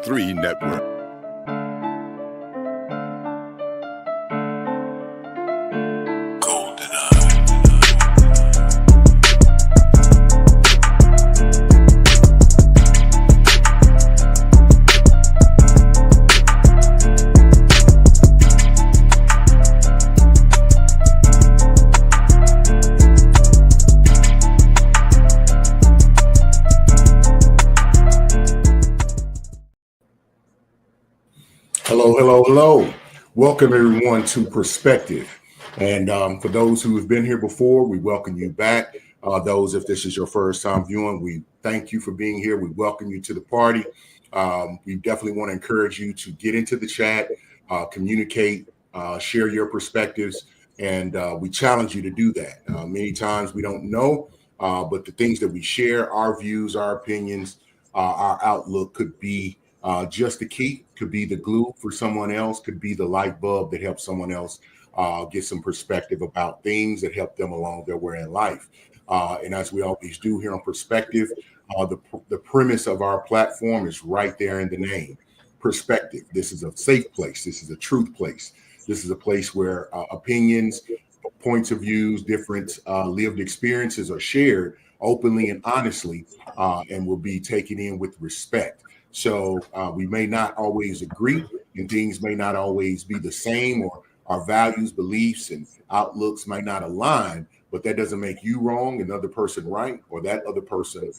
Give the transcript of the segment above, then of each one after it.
BS3 Network. Hello. Welcome everyone to Perspective. And for those who have been here before, we welcome you back. Those, if this is your first time viewing, we thank you for being here. We welcome you to the party. We definitely want to encourage you to get into the chat, communicate, share your perspectives, and we challenge you to do that. Many times we don't know, but the things that we share, our views, our opinions, our outlook could be just the key, could be the glue for someone else, could be the light bulb that helps someone else get some perspective about things that help them along their way in life. And as we always do here on Perspective, the premise of our platform is right there in the name, Perspective. This is a safe place. This is a truth place. This is a place where opinions, points of views, different lived experiences are shared openly and honestly, and will be taken in with respect. So we may not always agree, and things may not always be the same, or our values, beliefs, and outlooks might not align, but that doesn't make you wrong, another person right, or that other person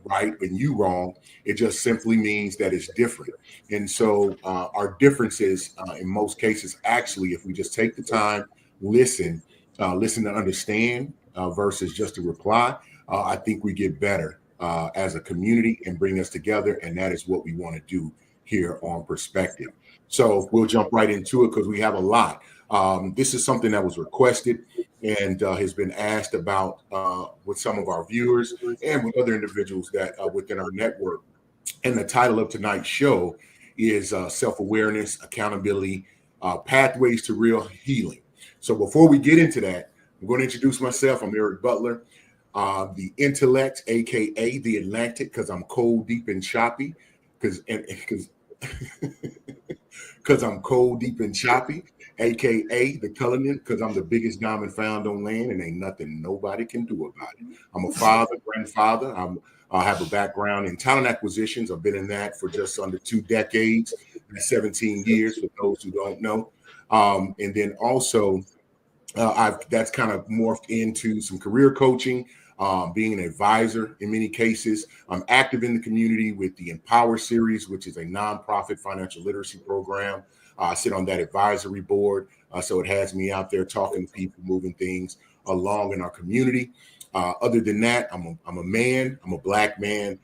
right and you wrong. It just simply means that it's different. And so our differences, in most cases, actually, if we just take the time, listen to understand versus just to reply, I think we get better as a community and bring us together. And that is what we want to do here on Perspective. So we'll jump right into it because we have a lot. This is something that was requested and has been asked about with some of our viewers and with other individuals that within our network. And the title of tonight's show is Self-Awareness, Accountability, Pathways to Real Healing. So before we get into that, I'm going to introduce myself. I'm Eric Butler. The intellect, aka the Atlantic, because I'm cold, deep, and choppy. Because I'm cold, deep, and choppy, aka the Cullinan, because I'm the biggest diamond found on land, and ain't nothing nobody can do about it. I'm a father, grandfather. I have a background in talent acquisitions. I've been in that for just under 2 decades, 17 years for those who don't know. And then also, that's kind of morphed into some career coaching, being an advisor in many cases. I'm active in the community with the Empower series, which is a nonprofit financial literacy program. I sit on that advisory board, so it has me out there talking to people, moving things along in our community. Other than that, I'm a man. I'm a Black man,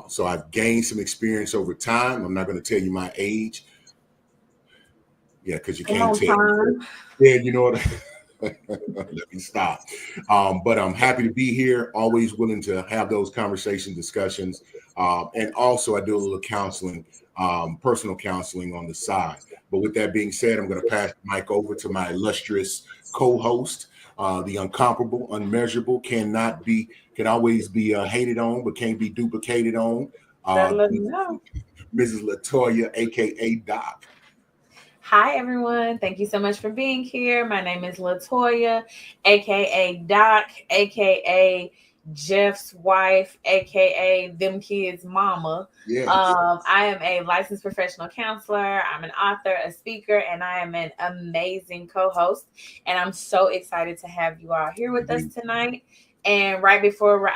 so I've gained some experience over time. I'm not going to tell you my age. Yeah, because you can't tell. Yeah, you know what? Let me stop. But I'm happy to be here, always willing to have those conversation discussions. And also I do a little counseling, personal counseling on the side. But with that being said, I'm going to pass the mic over to my illustrious co-host, the incomparable, unmeasurable, can always be hated on, but can't be duplicated on. Mrs. Latoya, aka Doc. Hi, everyone. Thank you so much for being here. My name is Latoya, a.k.a. Doc, a.k.a. Jeff's wife, a.k.a. them kids' mama. Yes. I am a licensed professional counselor. I'm an author, a speaker, and I am an amazing co-host. And I'm so excited to have you all here with us tonight. And right before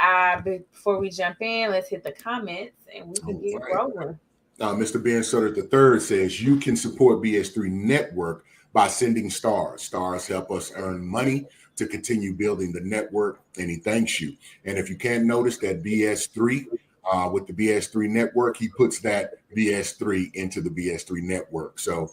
we jump in, let's hit the comments and we can get rolling. Mr. Ben Sutter III says you can support BS3 Network by sending stars. Stars help us earn money to continue building the network, and he thanks you. And if you can't notice that BS3 with the BS3 Network, he puts that BS3 into the BS3 Network. So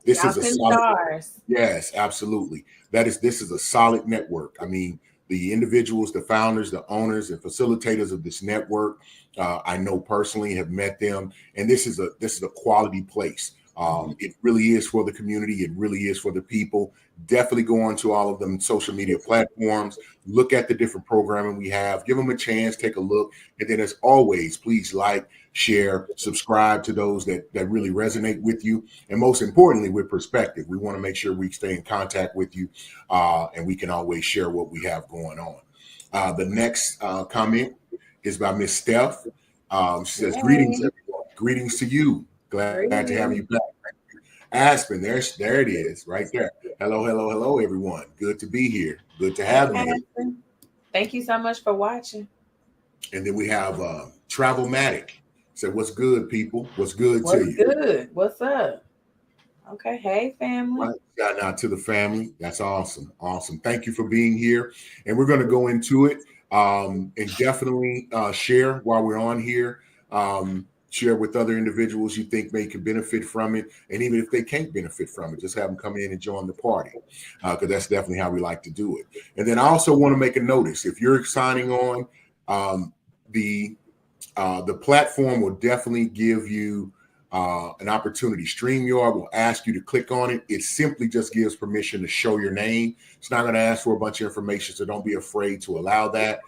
this is a solid. Stars. Yes, absolutely. This is a solid network. I mean, the individuals, the founders, the owners, and facilitators of this network, I know personally, have met them, and this is a quality place. It really is for the community. It really is for the people. Definitely go on to all of them social media platforms. Look at the different programming we have. Give them a chance. Take a look. And then, as always, please like, share, subscribe to those that really resonate with you, and most importantly, with perspective. We want to make sure we stay in contact with you, and we can always share what we have going on. The next comment is by Miss Steph. She says, "Greetings, Hey, everyone. Greetings to you. Glad to have you back." greetings. Aspen, there it is, right there. Hello, hello, hello, everyone. Good to be here. Good to Hey, have you here. Aspen. Thank you so much for watching. And then we have Travelmatic. So, what's good, people? What's good to What's you? good? What's up? Okay. Hey, family. Right. Shout out to the family. That's awesome. Awesome. Thank you for being here. And we're going to go into it and definitely share while we're on here. Share with other individuals you think may could benefit from it. And even if they can't benefit from it, just have them come in and join the party because that's definitely how we like to do it. And then I also want to make a notice. If you're signing on, um, the the platform will definitely give you an opportunity. StreamYard will ask you to click on it. It simply just gives permission to show your name. It's not going to ask for a bunch of information, so don't be afraid to allow that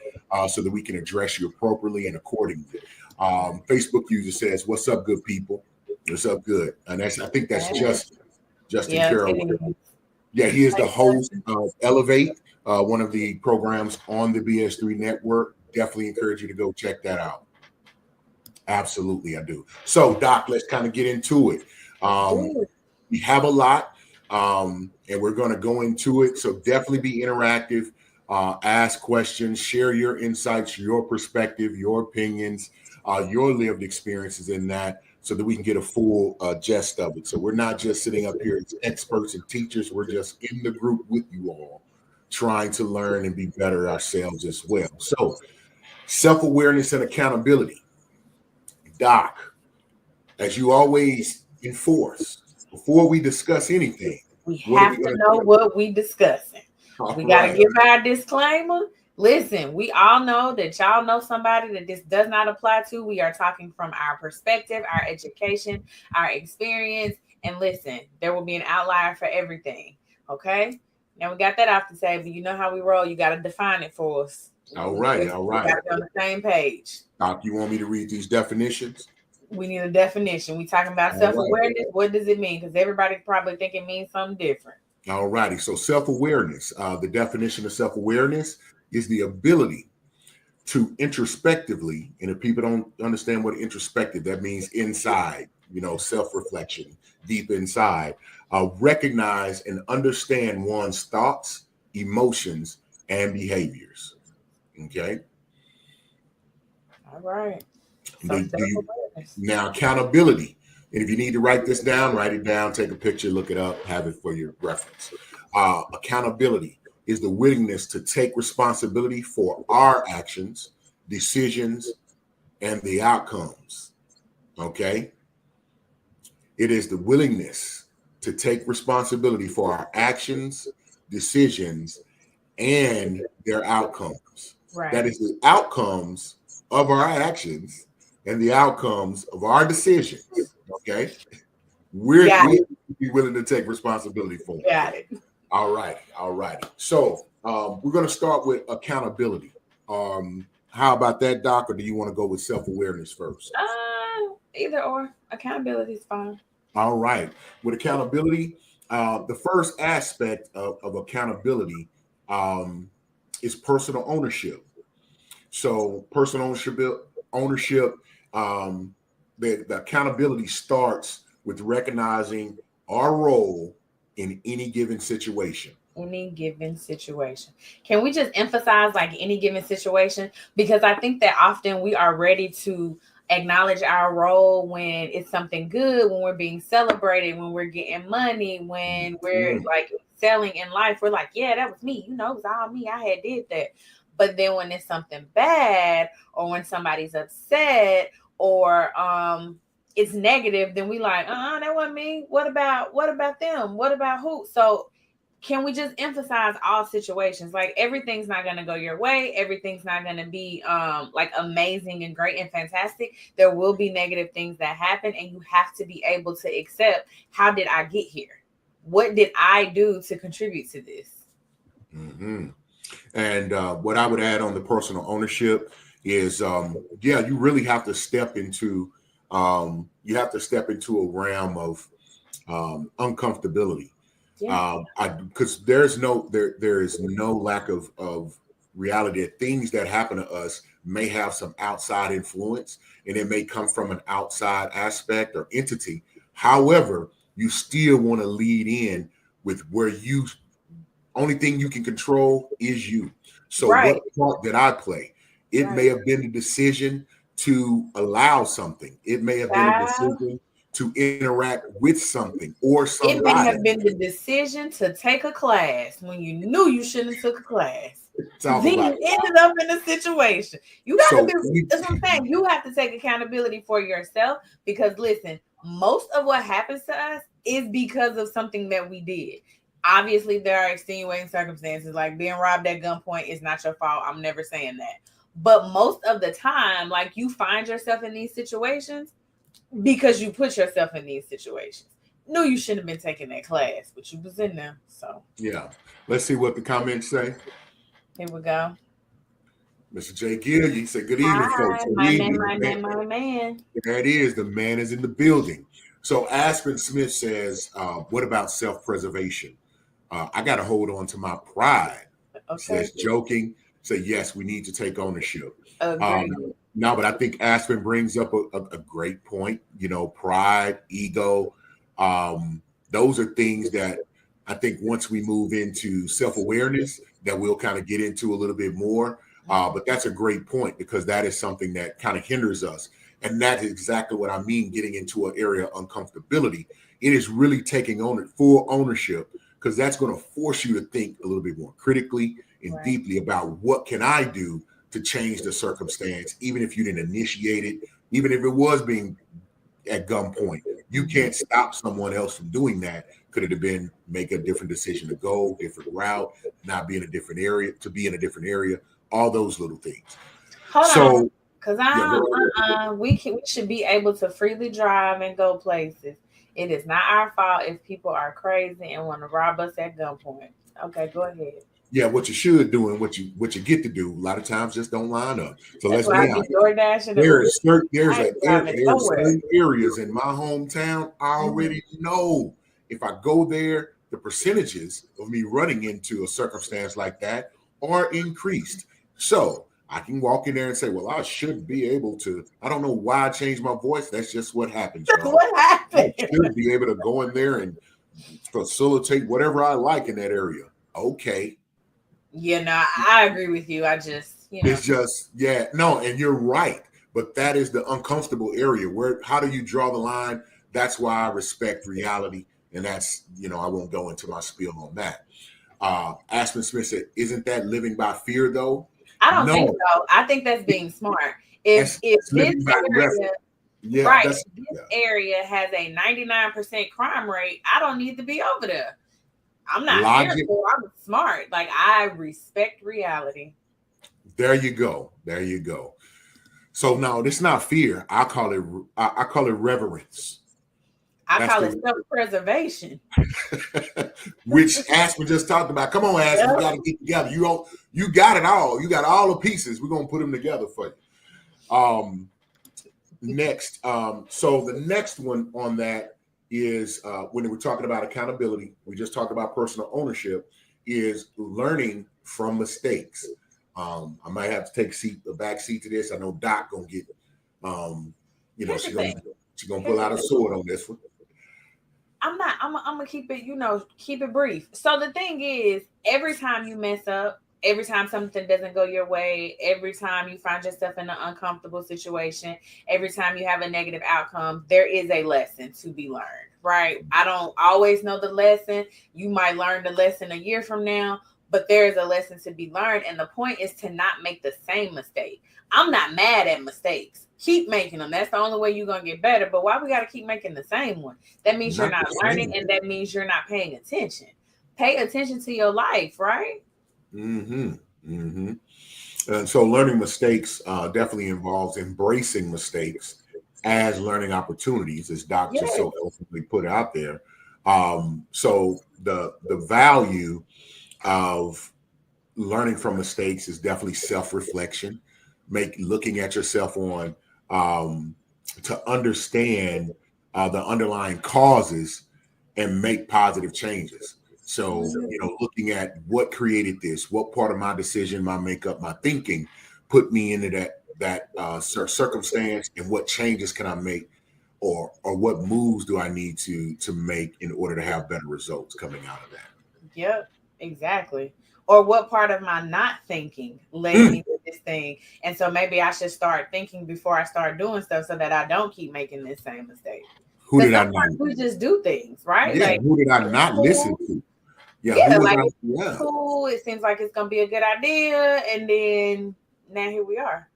so that we can address you appropriately and accordingly. Facebook user says, "What's up, good people? What's up, good?" And I think that's Justin Yes, it Carroll. is. Yeah, he is the Hey, host Justin. of Elevate, one of the programs on the BS3 network. Definitely encourage you to go check that out. Absolutely, I do. So, Doc, let's kind of get into it. Let's Um, do it. we have a lot, and we're going to go into it. So, definitely be interactive, ask questions, share your insights, your perspective, your opinions, your lived experiences in that, so that we can get a full gist of it. So, we're not just sitting up here as experts and teachers, we're just in the group with you all, trying to learn and be better ourselves as well. So, self awareness and accountability. Doc, as you always enforce, before we discuss anything, We what are have we to going to know do? what we discussing. All We got to right. give our disclaimer. Listen, we all know that y'all know somebody that this does not apply to. We are talking from our perspective, our education, our experience. And listen, there will be an outlier for everything. Okay? Now we got that off the table. You know how we roll. You got to define it for us. All righty. We All got right. to be on the same page. Doc, you want me to read these definitions? We need a definition. We talking about All right. self-awareness. What does it mean? Because everybody probably think it means something different. All righty. So, self awareness, the definition of self awareness is the ability to introspectively, and if people don't understand what introspective, that means inside, self reflection, deep inside, recognize and understand one's thoughts, emotions, and behaviors. Okay. All right. And So do you self-awareness. now accountability? And if you need to write this down, write it down, take a picture, look it up, have it for your reference. Accountability is the willingness to take responsibility for our actions, decisions, and the outcomes. Okay. It is the willingness to take responsibility for our actions, decisions, and their outcomes. That Right. is the outcomes of our actions and the outcomes of our decisions. Okay. Got We it. be willing to take responsibility for them. Got it. All right. All right. So we're going to start with accountability. How about that, Doc? Or do you want to go with self-awareness first? Either or. Accountability is fine. All right. With accountability, the first aspect of accountability um, is personal ownership. So personal ownership, um, the accountability starts with recognizing our role in any given situation. Any given situation. Can we just emphasize like any given situation? Because I think that often we are ready to acknowledge our role when it's something good, when we're being celebrated, when we're getting money, when we're Mhm. like selling in life. We're like, yeah, that was me. It was all me. I had did that. But then when it's something bad or when somebody's upset or it's negative, then we like, that wasn't me. What about them? What about who? So can we just emphasize all situations? Like everything's not going to go your way, everything's not going to be like amazing and great and fantastic. There will be negative things that happen, and you have to be able to accept, how did I get here? What did I do to contribute to this? Mhm. And what I would add on the personal ownership is, yeah, you really have to step into you have to step into a realm of uncomfortability. Yeah. Because there is no lack of reality that things that happen to us may have some outside influence, and it may come from an outside aspect or entity. However, you still want to lead in with where you only thing you can control is you. So Right. what part did I play? It may Right. have been the decision to allow something. It may have been a Child, decision to interact with something or it may somebody. have been the decision to take a class when you knew you shouldn't have took a class. Talk Then about you it. ended up in a situation. You got to So be, that's what I'm saying. You have to take accountability for yourself because listen, most of what happens to us is because of something that we did. Obviously, there are extenuating circumstances like being robbed at gunpoint is not your fault. I'm never saying that. But most of the time, like you find yourself in these situations because you put yourself in these situations. No, you shouldn't have been taking that class, but you was in there. So yeah, let's see what the comments say. here we go. Mr. J. Gill, you said good evening, folks. Hi, Good my man, evening. my man, my man. There it is. The man is in the building. So Aspen Smith says, what about self-preservation? I got to hold on to my pride. Okay. Says joking. Say yes, we need to take ownership. Um, Agree. no, but I think Aspen brings up a great point. You know, pride, ego. Um, those are things that I think once we move into self-awareness, that we'll kind of get into a little bit more. But that's a great point because that is something that kind of hinders us. And that is exactly what I mean, getting into an area of uncomfortability. It is really taking on it full ownership because that's going to force you to think a little bit more critically and Right. deeply about what can I do to change the circumstance, even if you didn't initiate it, even if it was being at gunpoint. You can't stop someone else from doing that. Could it have been make a different decision to go, different route, not be in a different area, to be in a different area, all those little things. Hold on, So cause yeah, go ahead. we should be able to freely drive and go places. It is not our fault if people are crazy and want to rob us at gunpoint. Okay, go ahead. Yeah, what you should do and what you get to do a lot of times just don't line up. So That's let's why I be be honest. door dashing and There Uber. is certain I ain't driving there's nowhere. certain areas in my hometown I Mhm. already know if I go there, the percentages of me running into a circumstance like that are increased. So I can walk in there and say, well, I should be able to. I don't know why I changed my voice. That's just what happens, That's y'all. what I happened. should be able to go in there and facilitate whatever I like in that area. Okay. Yeah, no, I agree with you. I just, It's just, yeah, no, and you're right. But that is the uncomfortable area. Where how do you draw the line? That's why I respect reality. And that's, I won't go into my spiel on that. Aspen Smith said, isn't that living by fear though? I don't think No, so. I think that's being smart. If that's this living by reference. area, Yeah, right, that's if this yeah. area has a 99% crime rate, I don't need to be over there. I'm not Logic. fearful. I'm smart. Like I respect reality. There you go. There you go. So no, it's not fear. I call it reverence. I That's call it the self-preservation. which Aspen just talked about. Come on, Aspen, we Yep. got to get together. You got it all. You got all the pieces. We're gonna put them together for you. Next, so the next one on that is when we're talking about accountability. We just talked about personal ownership. Is learning from mistakes. I might have to take a back seat to this. I know Doc gonna get, um, Here's the thing. she gonna Here's pull the out a thing. sword on this one. I'm not. I'm gonna keep it. Keep it brief. So the thing is, every time you mess up, every time something doesn't go your way, every time you find yourself in an uncomfortable situation, every time you have a negative outcome, there is a lesson to be learned. Right? I don't always know the lesson. You might learn the lesson a year from now, but there is a lesson to be learned, and the point is to not make the same mistake. I'm not mad at mistakes. Keep making them. That's the only way you're gonna get better. But why we gotta keep making the same one? That means you're Not not the learning, same. and that means you're not paying attention. Pay attention to your life, right? Mm-hmm. Mm-hmm. And so learning mistakes definitely involves embracing mistakes as learning opportunities, as Doc just Yes. so eloquently put out there. So the value of learning from mistakes is definitely self-reflection, make looking at yourself on um, to understand the underlying causes and make positive changes. So, looking at what created this, what part of my decision, my makeup, my thinking put me into that circumstance, and what changes can I make, or what moves do I need to make in order to have better results coming out of that. Yep, exactly. Or what part of my not thinking led Mm, me to this thing? And so maybe I should start thinking before I start doing stuff so that I don't keep making this same mistake. who Because did I sometimes not? we just do things, right? Yeah, Like, who did I it's not listen cool. to? Yeah, who Yeah, was like I? it's Yeah. cool. It seems like it's gonna be a good idea, and then now here we are.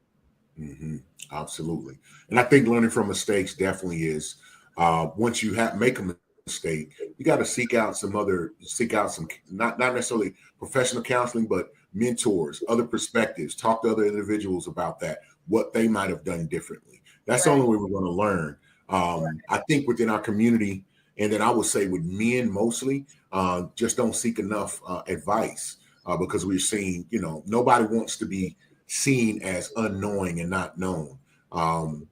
hmm Absolutely. And I think learning from mistakes definitely is once you have make a mistake, you got to seek out some not necessarily professional counseling, but mentors, other perspectives, talk to other individuals about that, what they might have done differently. That's the Right. only way we're going to learn. I think within our community, and then I would say with men mostly, just don't seek enough advice because we're seeing, nobody wants to be seen as unknowing and not known. Um,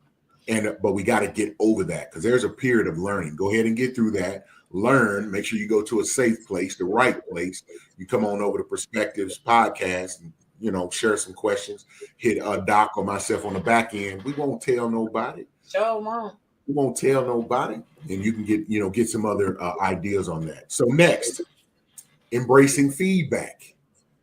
but we got to get over that because there's a period of learning. Go ahead and get through that. Learn. Make sure you go to a safe place, the right place. You come on over to Perspectives Podcast and share some questions. Hit Doc or myself on the back end. We won't tell nobody. Show won't. We won't tell nobody, and you can get some other ideas on that. So next, embracing feedback.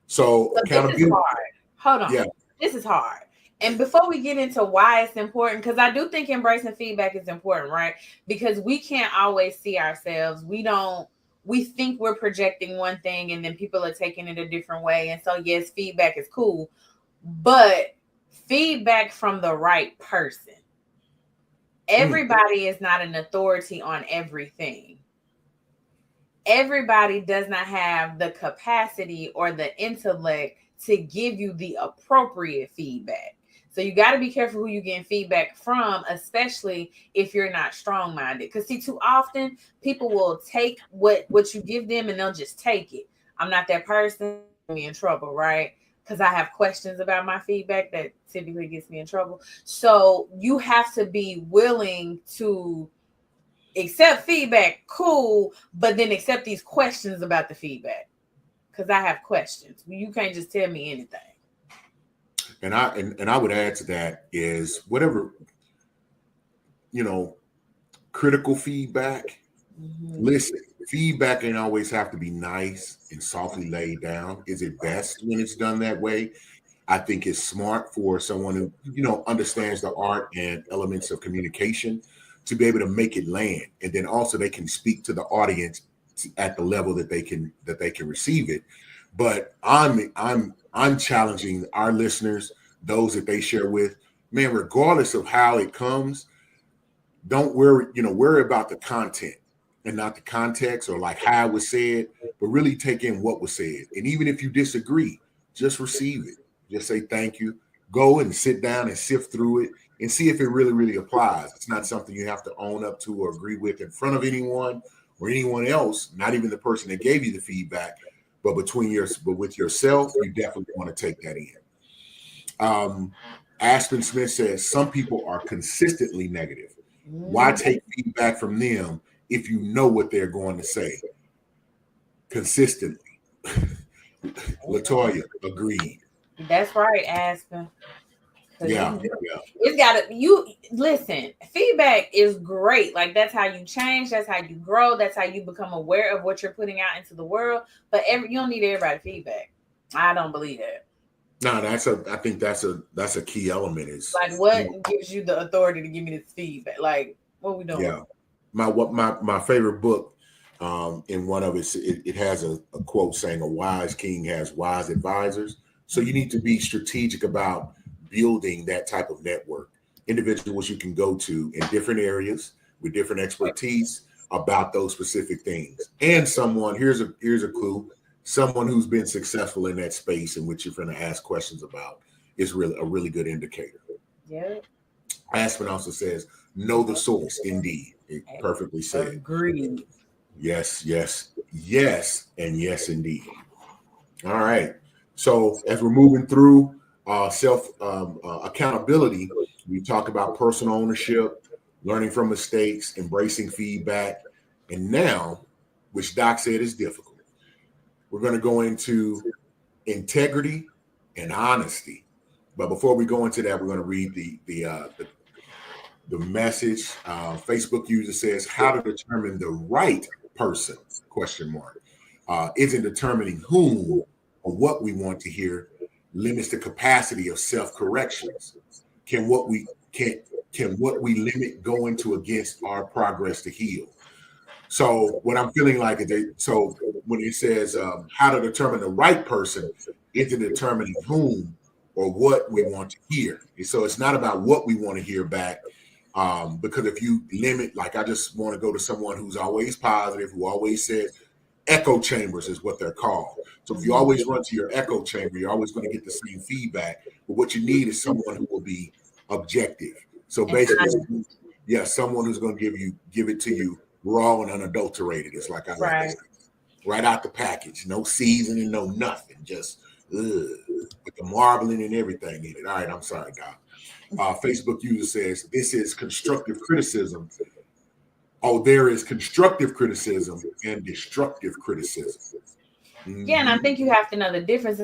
So So this is accountability. hard. Hold on. Yeah. This is hard. And before we get into why it's important, because I do think embracing feedback is important, right? Because we can't always see ourselves. We think we're projecting one thing and then people are taking it a different way. And so, yes, feedback is cool, but feedback from the right person. Mm. Everybody is not an authority on everything. Everybody does not have the capacity or the intellect to give you the appropriate feedback. So you got to be careful who you're getting feedback from, especially if you're not strong minded. Because see, too often people will take what you give them and they'll just take it. I'm not that person. Me in trouble, right? Because I have questions about my feedback that typically gets me in trouble. So you have to be willing to accept feedback, cool, but then accept these questions about the feedback because I have questions. You can't just tell me anything. And I would add to that is whatever, you know, critical feedback. Mm-hmm. Listen, feedback ain't always have to be nice and softly laid down. Is it best when it's done that way? I think it's smart for someone who, understands the art and elements of communication to be able to make it land. And then also they can speak to the audience at the level that they can receive it. But I'm challenging our listeners, those that they share with, man, regardless of how it comes, don't worry about the content and not the context or like how it was said, but really take in what was said. And even if you disagree, just receive it. Just say thank you. Go and sit down and sift through it and see if it really, really applies. It's not something you have to own up to or agree with in front of anyone or anyone else, not even the person that gave you the feedback, but with yourself, you definitely want to take that in. Um, Aspen Smith says some people are consistently negative. Why Mm-hmm. take feedback from them if you know what they're going to say consistently? Latoya agreed. That's right, Aspen. Cause Yeah, yeah. it's gotta you listen. Feedback is great. Like that's how you change. That's how you grow. That's how you become aware of what you're putting out into the world. But you don't need everybody feedback. I don't believe that. No, I think that's a key element is, Like, what gives you the authority to give me this feedback? Like, what we doing? yeah. My favorite book, in one of it has a quote saying a wise king has wise advisors. So you need to be strategic about building that type of network, individuals you can go to in different areas with different expertise about those specific things. And someone, here's a clue, someone who's been successful in that space in which you're going to ask questions about is really a really good indicator. Yeah. Aspen also says, know the source. Indeed. It perfectly said. Agreed. Yes, yes, yes, and yes, indeed. All right. So as we're moving through self accountability, we talk about personal ownership. learning from mistakes, embracing feedback. And now, which Doc said is difficult, we're going to go into integrity and honesty. But before we go into that, we're going to read the message. Facebook user says, "How to determine the right person?" Question mark. Isn't determining whom or what we want to hear limits the capacity of self-corrections. Can what we can what we limit go into against our progress to heal? So what I'm feeling like is so when it says how to determine the right person, isn't determining whom or what we want to hear. And so it's not about what we want to hear back. Because if you limit, like I just want to go to someone who's always positive, who always says echo chambers is what they're called. So if you always run to your echo chamber, you're always going to get the same feedback. But what you need is someone who will be objective. So basically, yeah, someone who's going to give it to you raw and unadulterated. It's like I like to say, right out the package, no seasoning, no nothing, just with the marbling and everything in it. All right, I'm sorry, Doc. Facebook user says this is constructive criticism. Oh, there is constructive criticism and destructive criticism. Yeah, and I think you have to know the difference.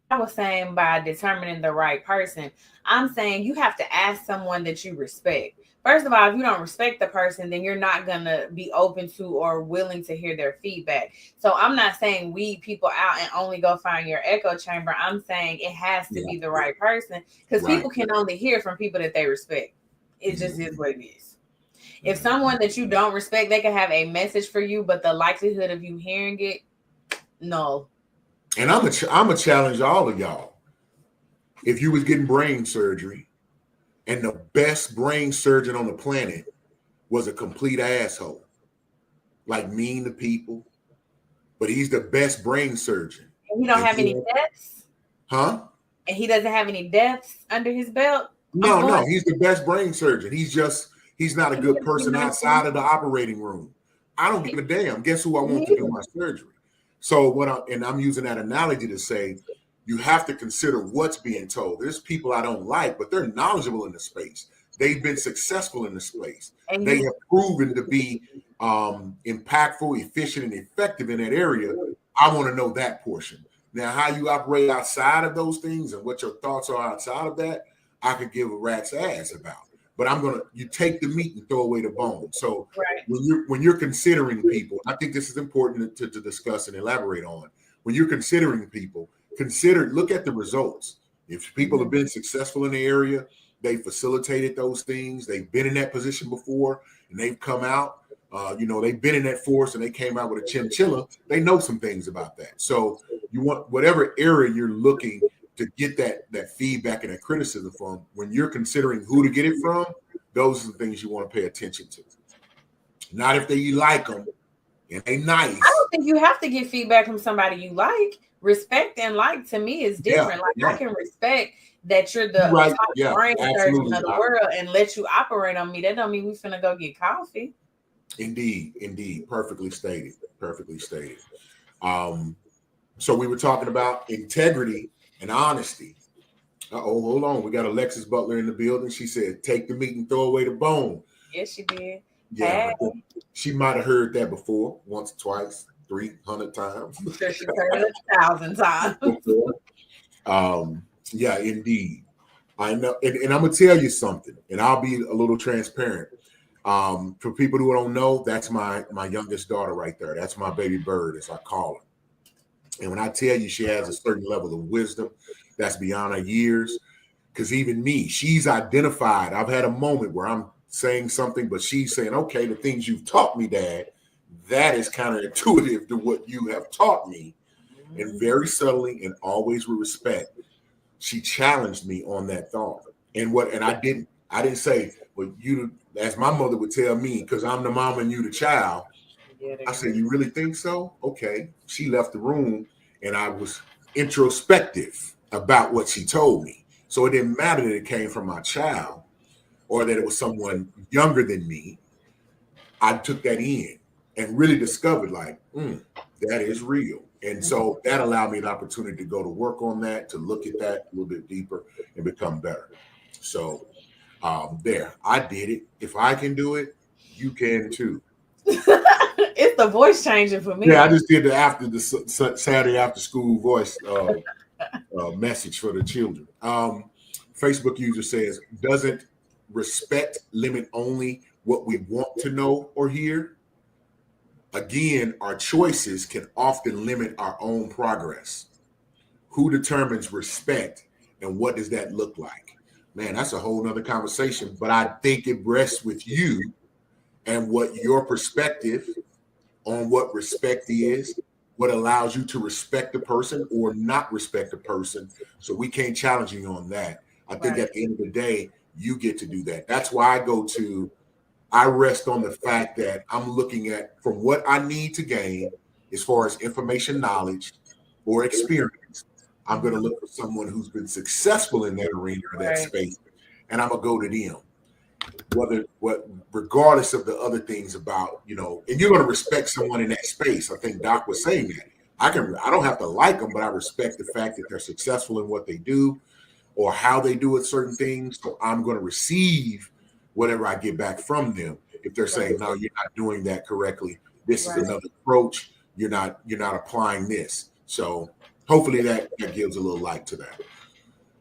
I was saying by determining the right person, I'm saying you have to ask someone that you respect. First of all, if you don't respect the person, then you're not going to be open to or willing to hear their feedback. So I'm not saying weed people out and only go find your echo chamber. I'm saying it has to be the right person, because people can only hear from people that they respect. It just is what it is. If someone that you don't respect, they can have a message for you, but the likelihood of you hearing it, no. And I'm a challenge all of y'all. If you was getting brain surgery and the best brain surgeon on the planet was a complete asshole, like mean to people, but he's the best brain surgeon. And he don't have any deaths? Huh? And he doesn't have any deaths under his belt? No, he's the best brain surgeon. He's not a good person outside of the operating room. I don't give a damn. Guess who I want to do my surgery? So I'm using that analogy to say you have to consider what's being told. There's people I don't like, but they're knowledgeable in the space. They've been successful in the space. They have proven to be impactful, efficient, and effective in that area. I want to know that portion. Now, how you operate outside of those things and what your thoughts are outside of that, I could give a rat's ass about. But you take the meat and throw away the bone. So when you're considering people, I think this is important to discuss and elaborate on. When you're considering people, look at the results. If people have been successful in the area, they facilitated those things, they've been in that position before, and they've come out. They've been in that force and they came out with a chinchilla. They know some things about that. So you want whatever area you're looking to get that feedback and that criticism from, when you're considering who to get it from, those are the things you want to pay attention to. Not if you like them and they nice. I don't think you have to get feedback from somebody you like. Respect and like to me is different. I can respect that you're the top brain surgeon of the world and let you operate on me. That don't mean we finna go get coffee. Indeed. Perfectly stated. So we were talking about integrity and honesty. Hold on. We got Alexis Butler in the building. She said, take the meat and throw away the bone. Yes, she did. Yeah, she might have heard that before, once, twice, 300 times. I'm sure she's heard it 1,000 times. Yeah, indeed. I know. And I'm going to tell you something, and I'll be a little transparent. For people who don't know, that's my youngest daughter right there. That's my baby bird, as I call her. And when I tell you she has a certain level of wisdom that's beyond her years, because even me, she's identified. I've had a moment where I'm saying something, but she's saying, okay, the things you've taught me, Dad, that is counterintuitive to what you have taught me. And very subtly and always with respect, she challenged me on that thought. And I didn't say, well, you, as my mother would tell me, because I'm the mom and you the child. I said, you really think so? Okay. She left the room and I was introspective about what she told me. So it didn't matter that it came from my child or that it was someone younger than me. I took that in and really discovered that is real. And so that allowed me an opportunity to go to work on that, to look at that a little bit deeper and become better. So There, I did it. If I can do it, you can too. It's the voice changing for Yeah, I me. just did the Saturday after school voice message for the children. Facebook user says, doesn't respect limit only what we want to know or hear? Again, our choices can often limit our own progress. Who determines respect and what does that look like? Man, that's a whole nother conversation, but I think it rests with you and what your perspective on what respect is, what allows you to respect the person or not respect the person. So we can't challenge you on that. I think Right. at the end of the day, you get to do that. That's why I rest on the fact that I'm looking at from what I need to gain as far as information, knowledge, or experience. I'm going to Mhm. look for someone who's been successful in that arena or that Right. space, and I'm gonna go to them whether what regardless of the other things about and you're going to respect someone in that space. I think Doc was saying that I don't have to like them, but I respect the fact that they're successful in what they do or how they do it certain things, so I'm going to receive whatever I get back from them. If they're Right. saying no, you're not doing that correctly, this is Right. another approach, you're not applying this. So hopefully that gives a little light to that.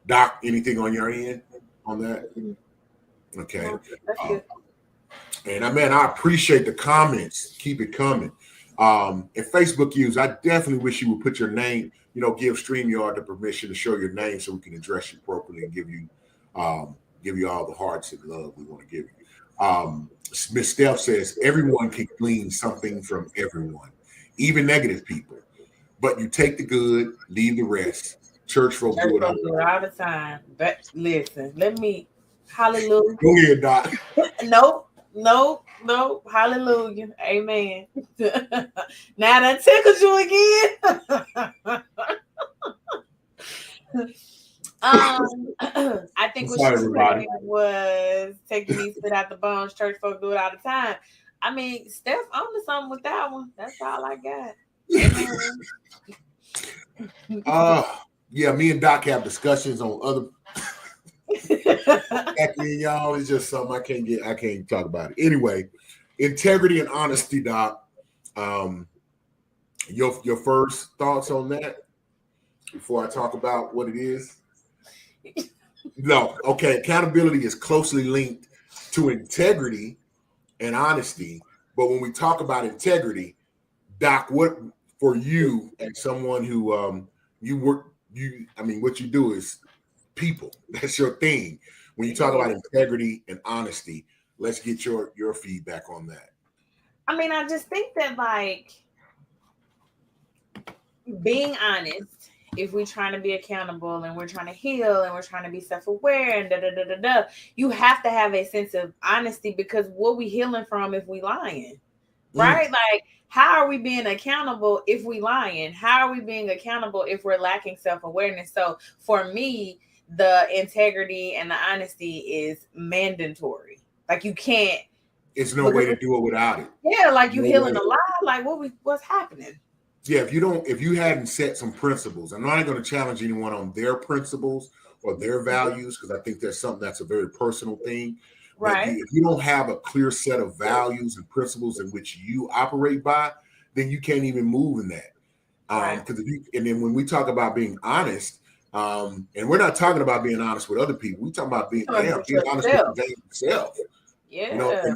Doc, anything on your end on that? Mm, Okay. no, that's uh, good. And I appreciate the comments. Keep it coming. And Facebook use, I definitely wish you would put your name, give StreamYard the permission to show your name so we can address you appropriately and give you all the hearts and love we want to give you. Miss Steph says everyone can glean something from everyone, even negative people. But you take the good, leave the rest. Church folk Church do it all. folks do it all the time. But listen, let me hallelujah. Go ahead, Doc. Nope, nope, nope. Hallelujah. Amen. Now that tickles you again. I I'm think what she sorry, everybody. said was take your meat, spit out the bones. Church folk do it all the time. I mean, Steph onto something with that one. That's all I got. Amen. Uh, yeah, me and Doc have discussions on other acting, y'all. It's just something I can't talk about it. Anyway, integrity and honesty, Doc. Um, your first thoughts on that before I talk about what it is? No, okay. Accountability is closely linked to integrity and honesty. But when we talk about integrity, Doc, what for you and someone who you work I mean what you do is people. That's your thing. When you talk about Yeah. integrity and honesty, let's get your feedback on that. I mean, I just think that like being honest, if we're trying to be accountable and we're trying to heal and we're trying to be self-aware and da da da da da, you have to have a sense of honesty because what we healing from if we lying, Mm, right? Like, how are we being accountable if we lying? How are we being accountable if we're lacking self-awareness? So for me, the integrity and the honesty is mandatory. Like you can't it's no way because to do it without it. yeah, like you No healing way. a lie. Like what's happening? Yeah, if you hadn't set some principles, I'm not going to challenge anyone on their principles or their values because I think that's something that's a very personal thing. But Right, if you don't have a clear set of values and principles in which you operate by, then you can't even move in that. right. Because and then when we talk about being honest, and we're not talking about being honest with other people, we talking about You talking about being honest with your yourself. damn self. Yeah.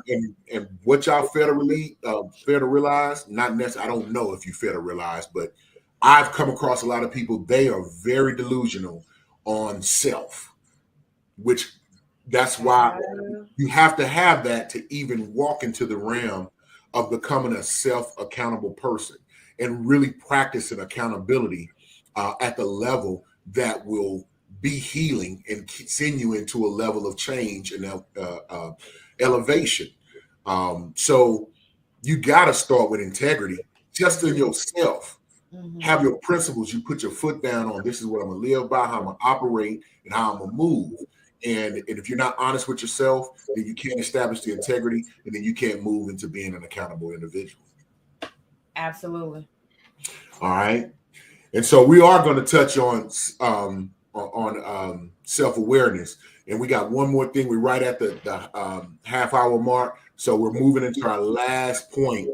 And what y'all fail to realize, not necessarily, I don't know if you fail to realize, but I've come across a lot of people, they are very delusional on self, which that's why you have to have that to even walk into the realm of becoming a self accountable person and really practicing accountability at the level that will be healing and send you into a level of change and elevation. So you got to start with integrity just in yourself. Have Mhm. your principles. You put your foot down on this is what I'm going to live by, how I'm going to operate, and how I'm going to move. And if you're not honest with yourself, then you can't establish the integrity, and then you can't move into being an accountable individual. Absolutely. All right. And so we are going to touch on self-awareness, and we got one more thing. We're right at the half-hour mark, so we're moving into our last point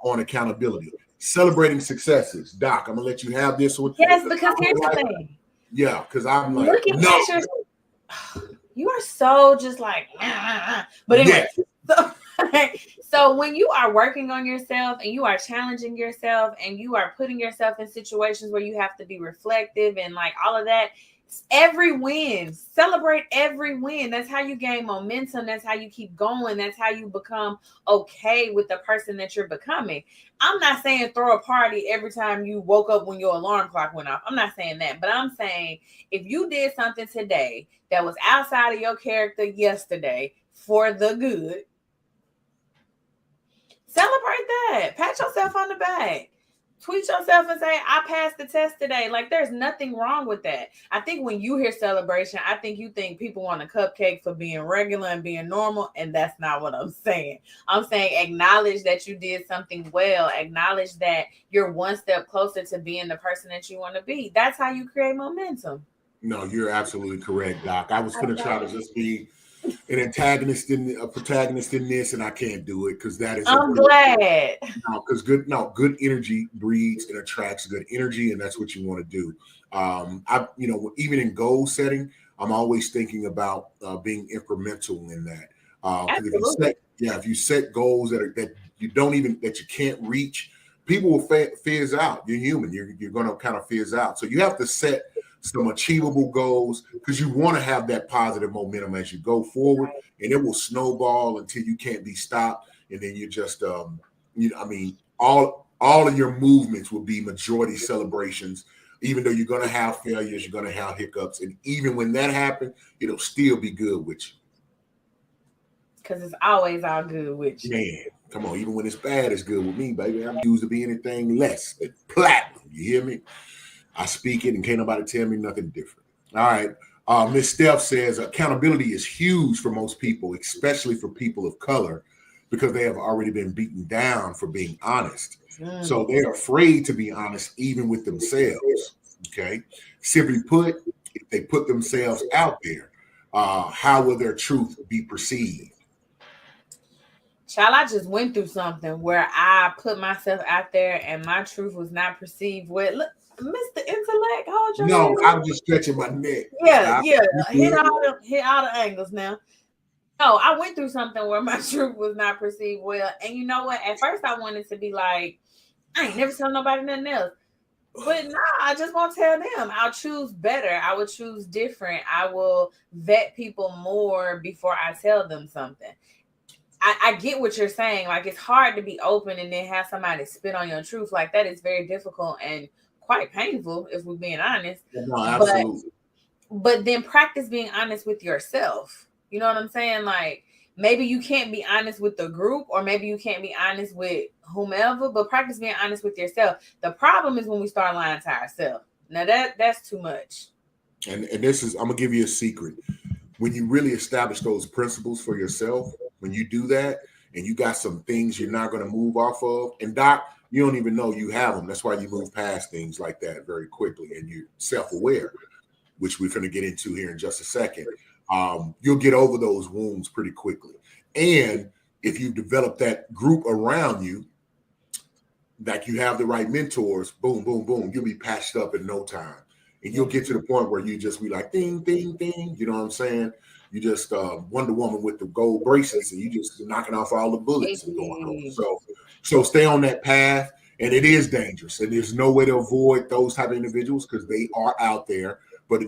on accountability, celebrating successes. Doc, I'm gonna let you have this one. Yes, because here's the thing. Yeah, because I'm like, looking no. at your, you are so just like, but anyway. Yes. So when you are working on yourself and you are challenging yourself and you are putting yourself in situations where you have to be reflective and like all of that, every win, celebrate every win. That's how you gain momentum. That's how you keep going. That's how you become okay with the person that you're becoming. I'm not saying throw a party every time you woke up when your alarm clock went off. I'm not saying that, but I'm saying if you did something today that was outside of your character yesterday for the good, celebrate that. Pat yourself on the back. Tweet yourself and say, I passed the test today. Like, there's nothing wrong with that. I think when you hear celebration, I think you think people want a cupcake for being regular and being normal. And that's not what I'm saying. I'm saying acknowledge that you did something well. Acknowledge that you're one step closer to being the person that you want to be. That's how you create momentum. No, you're absolutely correct, Doc. I was going to try to just be an antagonist in a protagonist in this, and I can't do it because that is. I'm glad. Because good energy breeds and attracts good energy, and that's what you want to do. Even in goal setting, I'm always thinking about being incremental in that. If you set goals that you can't reach, people will fizz out. You're human. You're going to kind of fizz out. So you have to set some achievable goals because you want to have that positive momentum as you go forward, and it will snowball until you can't be stopped, and then you just all of your movements will be majority celebrations. Even though you're going to have failures, you're going to have hiccups, and even when that happens, it'll still be good with you. Because it's always all good with you. Man, come on, even when it's bad, it's good with me, baby. I'm used to be anything less than platinum. You hear me? I speak it and can't nobody tell me nothing different. All right. Miss Steph says accountability is huge for most people, especially for people of color, because they have already been beaten down for being honest. So they're afraid to be honest, even with themselves. Okay. Simply put, if they put themselves out there, how will their truth be perceived? Child, I just went through something where I put myself out there and my truth was not perceived with. Look, Mr. Intellect, hold your No, hand. I'm just stretching my neck. Yeah. Hit all the angles now. No, I went through something where my truth was not perceived well. And you know what? At first I wanted to be like, I ain't never tell nobody nothing else. But nah, I just won't tell them. I'll choose better. I will choose different. I will vet people more before I tell them something. I get what you're saying. Like, it's hard to be open and then have somebody spit on your truth. Like, that is very difficult and quite painful, if we're being honest. No, absolutely. But then practice being honest with yourself. You know what I'm saying? Like, maybe you can't be honest with the group, or maybe you can't be honest with whomever, but practice being honest with yourself. The problem is when we start lying to ourselves. Now that's too much. And this is, I'm gonna give you a secret. When you really establish those principles for yourself, when you do that and you got some things you're not going to move off of, and Doc, you don't even know you have them. That's why you move past things like that very quickly, and you're self-aware, which we're going to get into here in just a second. You'll get over those wounds pretty quickly. And if you develop that group around you, like you have the right mentors, boom, boom, boom, you'll be patched up in no time. And you'll get to the point where you just be like, ding, ding, ding. You know what I'm saying? You just Wonder Woman with the gold bracelets, and you just knocking off all the bullets and going on. So stay on that path, and it is dangerous, and there's no way to avoid those type of individuals because they are out there. But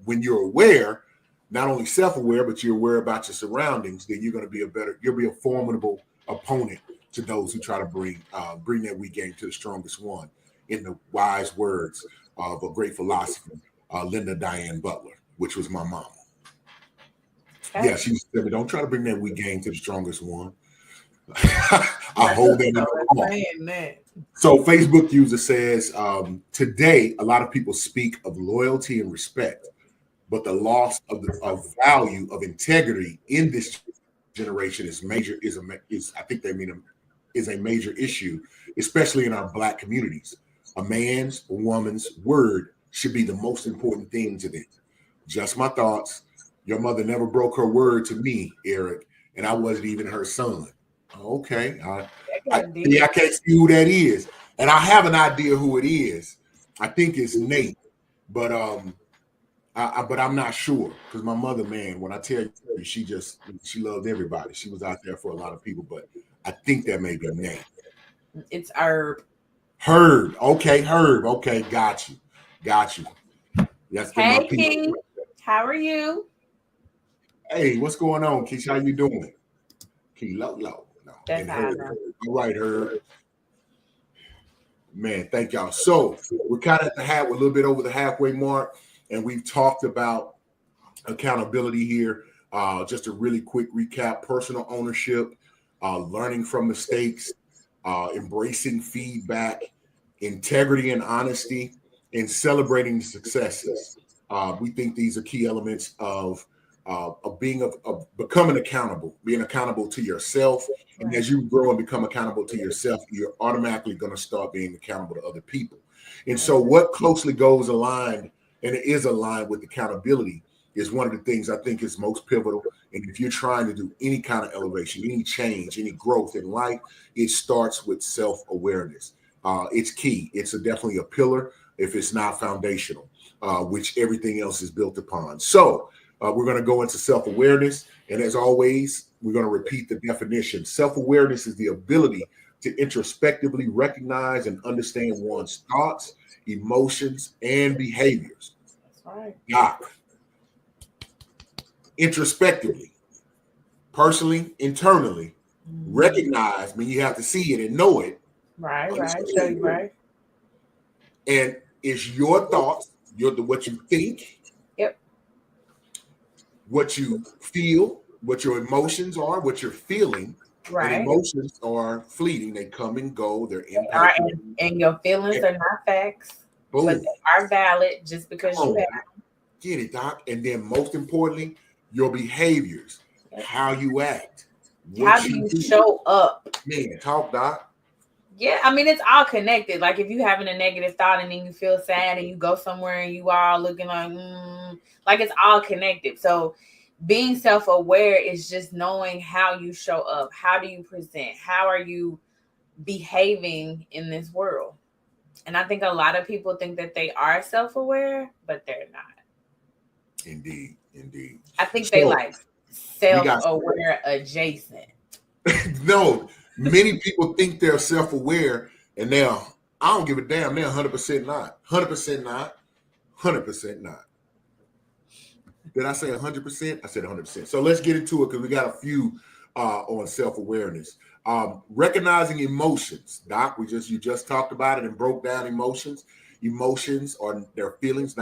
when you're aware, not only self-aware, but you're aware about your surroundings, then you'll be a formidable opponent to those who try to bring that weak game to the strongest one. In the wise words of a great philosopher, Linda Diane Butler, which was my mama. Okay. Yeah, she said, don't try to bring that weak game to the strongest one. I hold that in the So Facebook user says, today, a lot of people speak of loyalty and respect, but the loss of value of integrity in this generation is a major issue, especially in our Black communities. A man's, a woman's word should be the most important thing to them. Just my thoughts. Your mother never broke her word to me, Eric, and I wasn't even her son. Okay, I can't see who that is, and I have an idea who it is. I think it's Nate, but but I'm not sure because my mother, man, when I tell you, she loved everybody. She was out there for a lot of people, but I think that may be Nate. It's Herb. Herb, okay, Herb, okay, got you. That's been my Hey, people. Keith. How are you? Hey, what's going on, Keith? How you doing? Key low, low. No, That's and how I Herb. know. All right, Herb. Man, thank y'all. So we're kind of at we're a little bit over the halfway mark, and we've talked about accountability here. Just a really quick recap: personal ownership, learning from mistakes, embracing feedback, integrity and honesty, and celebrating successes. We think these are key elements of becoming accountable, being accountable to yourself. And as you grow and become accountable to yourself, you're automatically going to start being accountable to other people. And so, what closely goes aligned and it is aligned with accountability is one of the things I think is most pivotal. And if you're trying to do any kind of elevation, any change, any growth in life, it starts with self-awareness. It's key. It's definitely a pillar if it's not foundational, which everything else is built upon. So we're going to go into self-awareness. And as always, we're going to repeat the definition. Self-awareness is the ability to introspectively recognize and understand one's thoughts, emotions, and behaviors. That's right. Doc, introspectively, personally, internally, recognize, I mean, you have to see it and know it. Right. Show you right. And it's your thoughts, what you think, Yep. what you feel, what your emotions are, what you're feeling. Right. And emotions are fleeting. They come and go. They're impacted. And your feelings are not facts, but they are valid just because you have them. Get it, Doc. And then most importantly, your behaviors, how you act. How do you show up? Man, talk, Doc. Yeah, I mean, it's all connected. Like if you having a negative thought and then you feel sad and you go somewhere and you are looking like it's all connected. So being self-aware is just knowing how you show up. How do you present? How are you behaving in this world? And I think a lot of people think that they are self-aware, but they're not. Indeed. I think they like self-aware adjacent. No, many people think they're self-aware and I don't give a damn. They're 100% not. 100% not. 100% not. Did I say 100%? I said 100%. So let's get into it because we got a few on self-awareness. Recognizing emotions, Doc. You just talked about it and broke down emotions. Emotions are their feelings,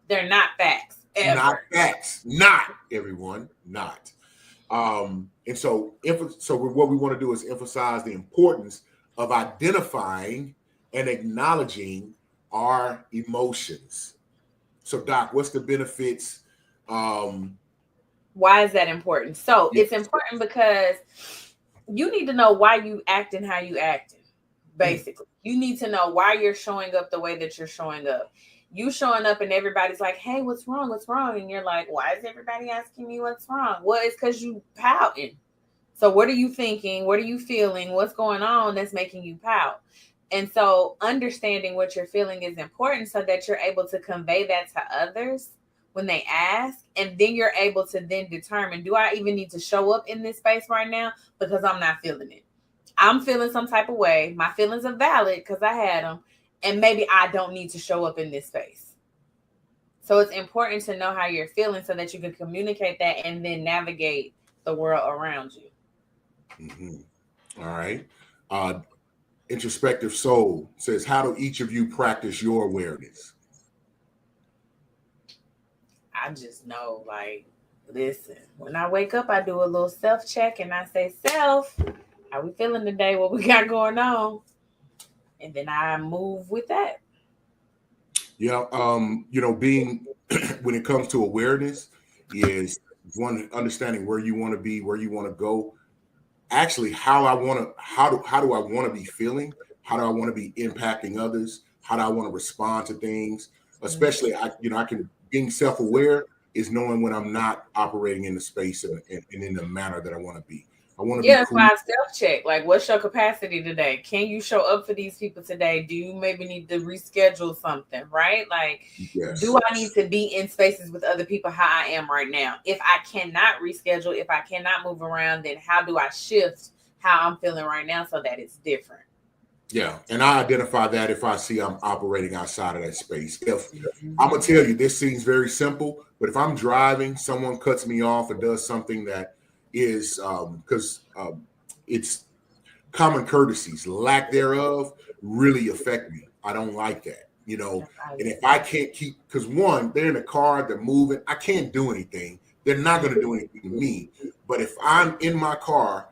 they're not facts. Ever. Not facts. Not everyone. Not. And so what we want to do is emphasize the importance of identifying and acknowledging our emotions. So, Doc, what's the benefits? Why is that important? So it's important because you need to know why you acting how you acting. Basically, you need to know why you're showing up the way that you're showing up. You showing up and everybody's like, "Hey, what's wrong? What's wrong?" And you're like, "Why is everybody asking me what's wrong?" Well, it's because you pouting. So what are you thinking? What are you feeling? What's going on that's making you pout? And so understanding what you're feeling is important so that you're able to convey that to others when they ask. And then you're able to then determine, do I even need to show up in this space right now? Because I'm not feeling it. I'm feeling some type of way. My feelings are valid because I had them. And maybe I don't need to show up in this space. So it's important to know how you're feeling so that you can communicate that and then navigate the world around you. Mm-hmm. All right. Introspective Soul says, how do each of you practice your awareness? I just know, like, listen, when I wake up, I do a little self-check and I say, self, how we feeling today? What we got going on? And then I move with that. Yeah. Being when it comes to awareness is one, understanding where you want to be, where you want to go. Actually, how do I want to be feeling? How do I want to be impacting others? How do I want to respond to things? Especially, I can being self-aware is knowing when I'm not operating in the space and in the manner that I want to be. I want to be That's cool. why I self-check. Like, what's your capacity today? Can you show up for these people today? Do you maybe need to reschedule something, right? Like, Yes. do I need to be in spaces with other people how I am right now? If I cannot reschedule, if I cannot move around, then how do I shift how I'm feeling right now so that it's different? Yeah, and I identify that if I see I'm operating outside of that space. If I'm gonna tell you, this seems very simple, but if I'm driving, someone cuts me off or does something that is because it's common courtesies, lack thereof, really affect me. I don't like that, And if I can't keep, because one, they're in a car, they're moving, I can't do anything. They're not going to do anything to me. But if I'm in my car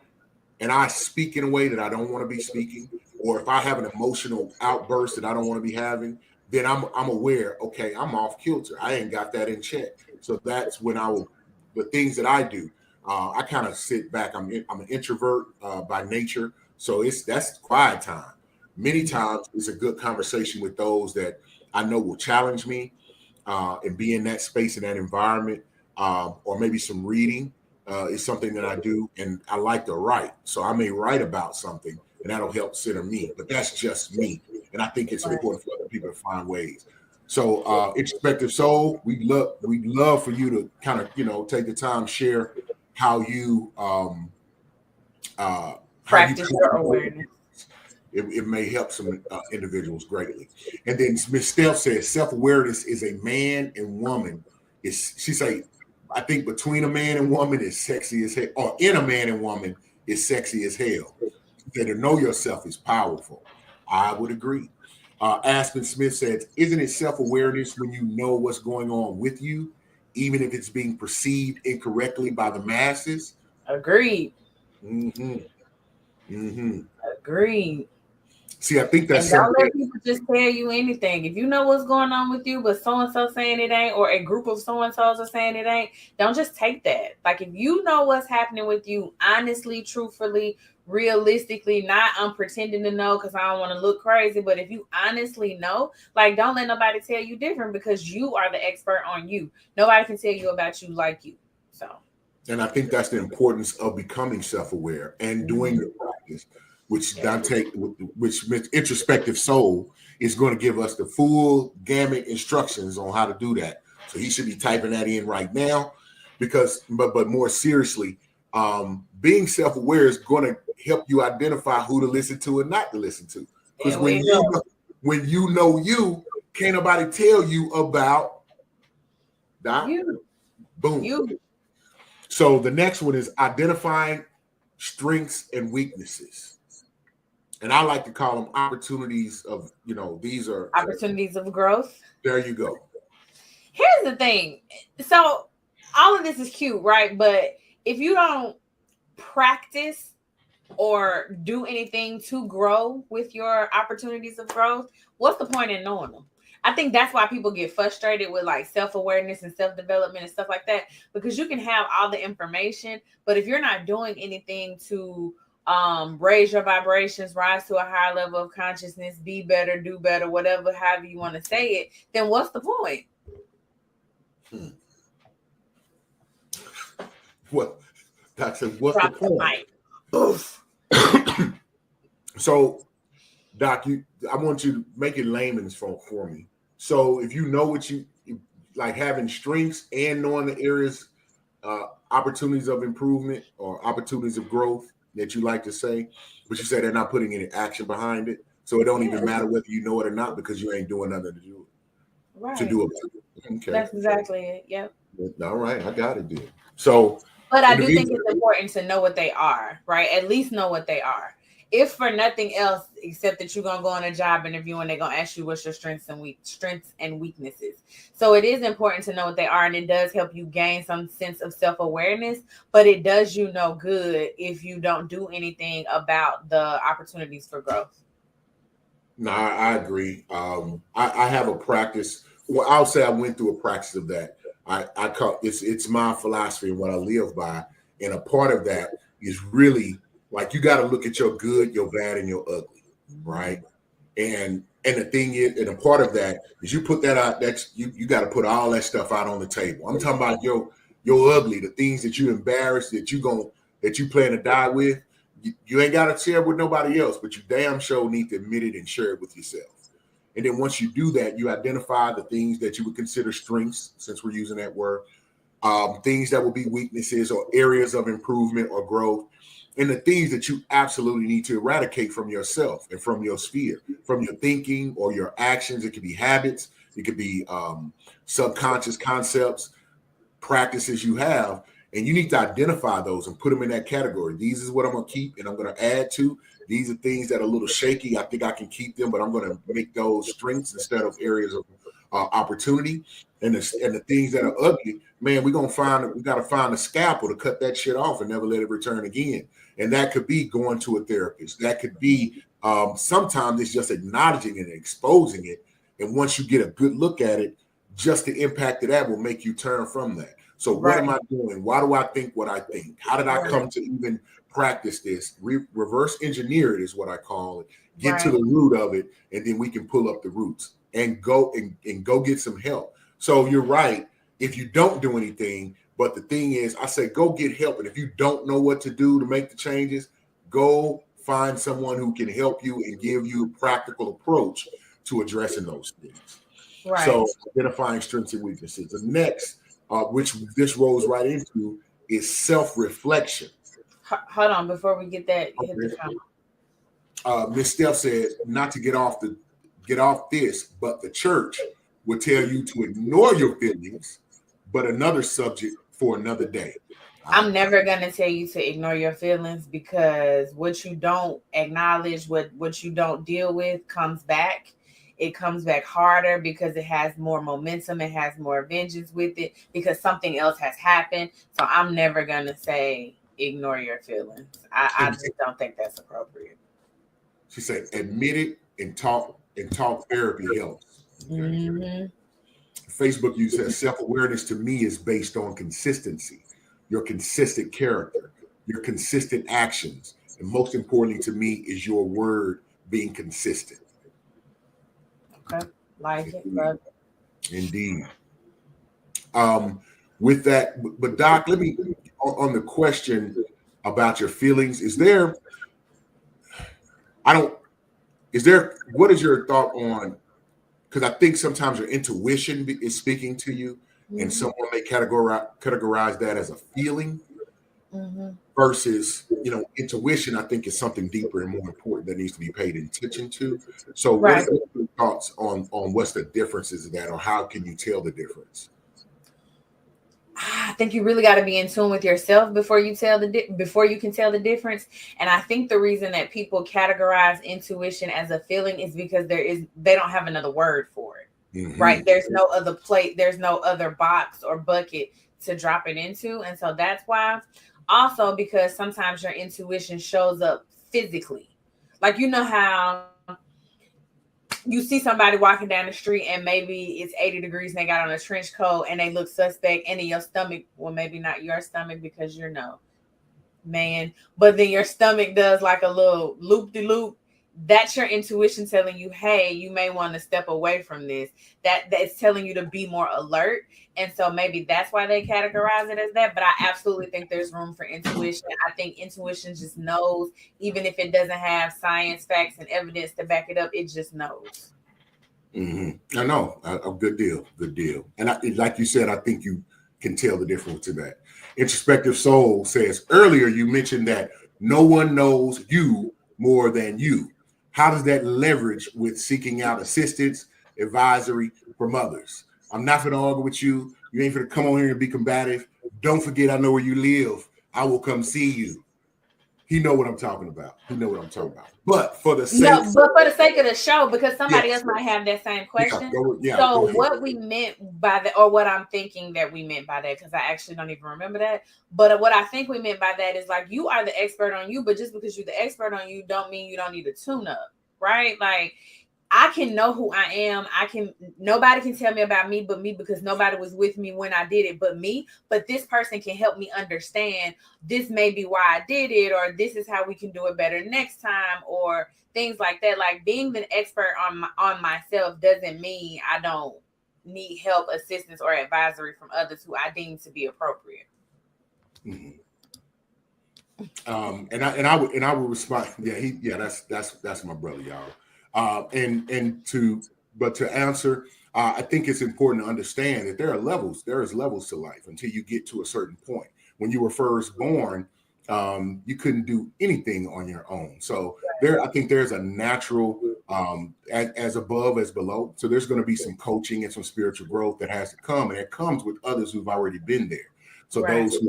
and I speak in a way that I don't want to be speaking, or if I have an emotional outburst that I don't want to be having, then I'm aware, okay, I'm off kilter. I ain't got that in check. So that's when the things that I do, I kind of sit back. I'm an introvert by nature. So that's quiet time. Many times it's a good conversation with those that I know will challenge me and be in that space, in that environment, or maybe some reading is something that I do, and I like to write. So I may write about something, and that'll help center me. But that's just me, and I think it's important for other people to find ways. So, introspective soul, we love for you to kind of take the time, share how you Practice your awareness. It may help some individuals greatly. And then Miss Steph says self-awareness is a man and woman. She say, I think between a man and woman is sexy as hell, or in a man and woman is sexy as hell. That to know yourself is powerful. I would agree. Aspen Smith says, isn't it self-awareness when you know what's going on with you, even if it's being perceived incorrectly by the masses? Agreed. Mm-hmm. Mm-hmm. Agreed. See, I think that's and don't let people just tell you anything. If you know what's going on with you, but so and so saying it ain't, or a group of so and so's are saying it ain't, don't just take that. Like, if you know what's happening with you, honestly, truthfully, realistically, not I'm pretending to know because I don't want to look crazy, but if you honestly know, like, don't let nobody tell you different, because you are the expert on you. Nobody can tell you about you like you. So, and I think that's the importance of becoming self-aware and doing the practice, which Dante, which introspective soul is going to give us the full gamut instructions on how to do that. So he should be typing that in right now, because, but more seriously, being self-aware is going to help you identify who to listen to and not to listen to. Because when you know you, can't nobody tell you about that. Boom. You. So the next one is identifying strengths and weaknesses. And I like to call them opportunities of, these are opportunities of growth. There you go. Here's the thing. So all of this is cute, right? But if you don't practice or do anything to grow with your opportunities of growth, what's the point in knowing them? I think that's why people get frustrated with like self-awareness and self-development and stuff like that, because you can have all the information, but if you're not doing anything to raise your vibrations, rise to a higher level of consciousness, be better, do better, whatever, however you want to say it, then what's the point? What? That's what's the point? So, Doc, I want you to make it layman's for me. So, if you know what you like, having strengths and knowing the areas, opportunities of improvement or opportunities of growth that you like to say, but you said they're not putting any action behind it, so it don't even matter whether you know it or not, because you ain't doing nothing to do it. Right. To do it. Okay. That's exactly it. Yep. All right, I got it, dude. So, but I do think it's important to know what they are, right? At least know what they are. If for nothing else, except that you're gonna go on a job interview and they're gonna ask you what's your strengths and weaknesses. So it is important to know what they are, and it does help you gain some sense of self-awareness. But it does you no good if you don't do anything about the opportunities for growth. No, I agree. I have a practice. Well, I'll say I went through a practice of that. I call it's my philosophy and what I live by, and a part of that is really like you got to look at your good, your bad, and your ugly, right? And And the thing is, and a part of that is you put that out. That's you got to put all that stuff out on the table. I'm talking about your ugly, the things that you embarrassed, that you plan to die with. You ain't got to share it with nobody else, but you damn sure need to admit it and share it with yourself. And then once you do that, you identify the things that you would consider strengths, since we're using that word, things that will be weaknesses or areas of improvement or growth, and the things that you absolutely need to eradicate from yourself and from your sphere, from your thinking or your actions. It could be habits, it could be subconscious concepts, practices you have, and you need to identify those and put them in that category. These is what I'm going to keep and I'm going to add to. These are things that are a little shaky. I think I can keep them, but I'm going to make those strengths instead of areas of opportunity. And the things that are ugly, man, we got to find a scalpel to cut that shit off and never let it return again. And that could be going to a therapist. That could be sometimes it's just acknowledging it and exposing it. And once you get a good look at it, just the impact of that will make you turn from that. So what am I doing? Why do I think what I think? How did I come to even practice this? Reverse engineer it is what I call it. Get to the root of it, and then we can pull up the roots and go get some help. So you're right. If you don't do anything, but the thing is, I say go get help. And if you don't know what to do to make the changes, go find someone who can help you and give you a practical approach to addressing those things. Right. So identifying strengths and weaknesses. The next, which this rolls right into, is self-reflection. Hold on, before we get that, hit the comment. Miss Steph said not to get off this, but the church would tell you to ignore your feelings, but another subject for another day. I'm never gonna tell you to ignore your feelings, because what you don't acknowledge, what you don't deal with comes back. It comes back harder because it has more momentum. It has more vengeance with it because something else has happened. So I'm never going to say ignore your feelings. I just don't think that's appropriate. She said, admit it and talk therapy helps. Okay? Mm-hmm. Facebook uses self-awareness to me is based on consistency, your consistent character, your consistent actions. And most importantly to me is your word being consistent. Okay, like it, love it. Indeed. With that, but Doc, let me on the question about your feelings. What is your thought on? Because I think sometimes your intuition is speaking to you, and someone may categorize that as a feeling. Versus, intuition, I think is something deeper and more important that needs to be paid attention to. So what are your thoughts on what's the differences of that, or how can you tell the difference? I think you really got to be in tune with yourself before you can tell the difference. And I think the reason that people categorize intuition as a feeling is because they don't have another word for it, right? There's no other plate, there's no other box or bucket to drop it into. And so that's why. Also, because sometimes your intuition shows up physically. Like, you know how you see somebody walking down the street and maybe it's 80 degrees and they got on a trench coat and they look suspect, and then your stomach, well, maybe not your stomach because you're no man, but then your stomach does like a little loop-de-loop. That's your intuition telling you, hey, you may want to step away from this. That's telling you to be more alert. And so maybe that's why they categorize it as that. But I absolutely think there's room for intuition. I think intuition just knows, even if it doesn't have science, facts, and evidence to back it up, it just knows. I know. A good deal. And like you said, I think you can tell the difference to that. Introspective Soul says, earlier you mentioned that no one knows you more than you. How does that leverage with seeking out assistance, advisory from others? I'm not going to argue with you. You ain't going to come on here and be combative. Don't forget, I know where you live. I will come see you. He know what I'm talking about. But for the sake of the show, because somebody else might have that same question. So what we meant by that, or what I'm thinking that we meant by that, because I actually don't even remember that. But what I think we meant by that is, like, you are the expert on you, but just because you're the expert on you don't mean you don't need a tune up, right? Like, I can know who I am. Nobody can tell me about me but me, because nobody was with me when I did it but me. But this person can help me understand this may be why I did it, or this is how we can do it better next time, or things like that. Like, being the expert on myself doesn't mean I don't need help, assistance, or advisory from others who I deem to be appropriate. Mm-hmm. And I would respond. That's my brother, y'all. To answer, I think it's important to understand that there are levels. There is levels to life until you get to a certain point. When you were first born, you couldn't do anything on your own. So I think there's a natural, as above as below. So there's going to be some coaching and some spiritual growth that has to come, and it comes with others who've already been there. So those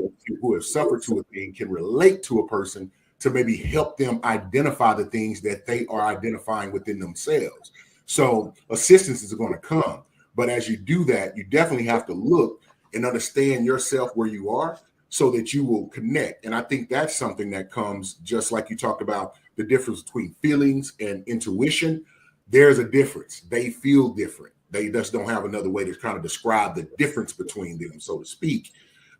who have suffered to a thing can relate to a person to maybe help them identify the things that they are identifying within themselves. So assistance is going to come. But as you do that, you definitely have to look and understand yourself where you are so that you will connect. And I think that's something that comes, just like you talked about the difference between feelings and intuition. There's a difference. They feel different. They just don't have another way to kind of describe the difference between them, so to speak.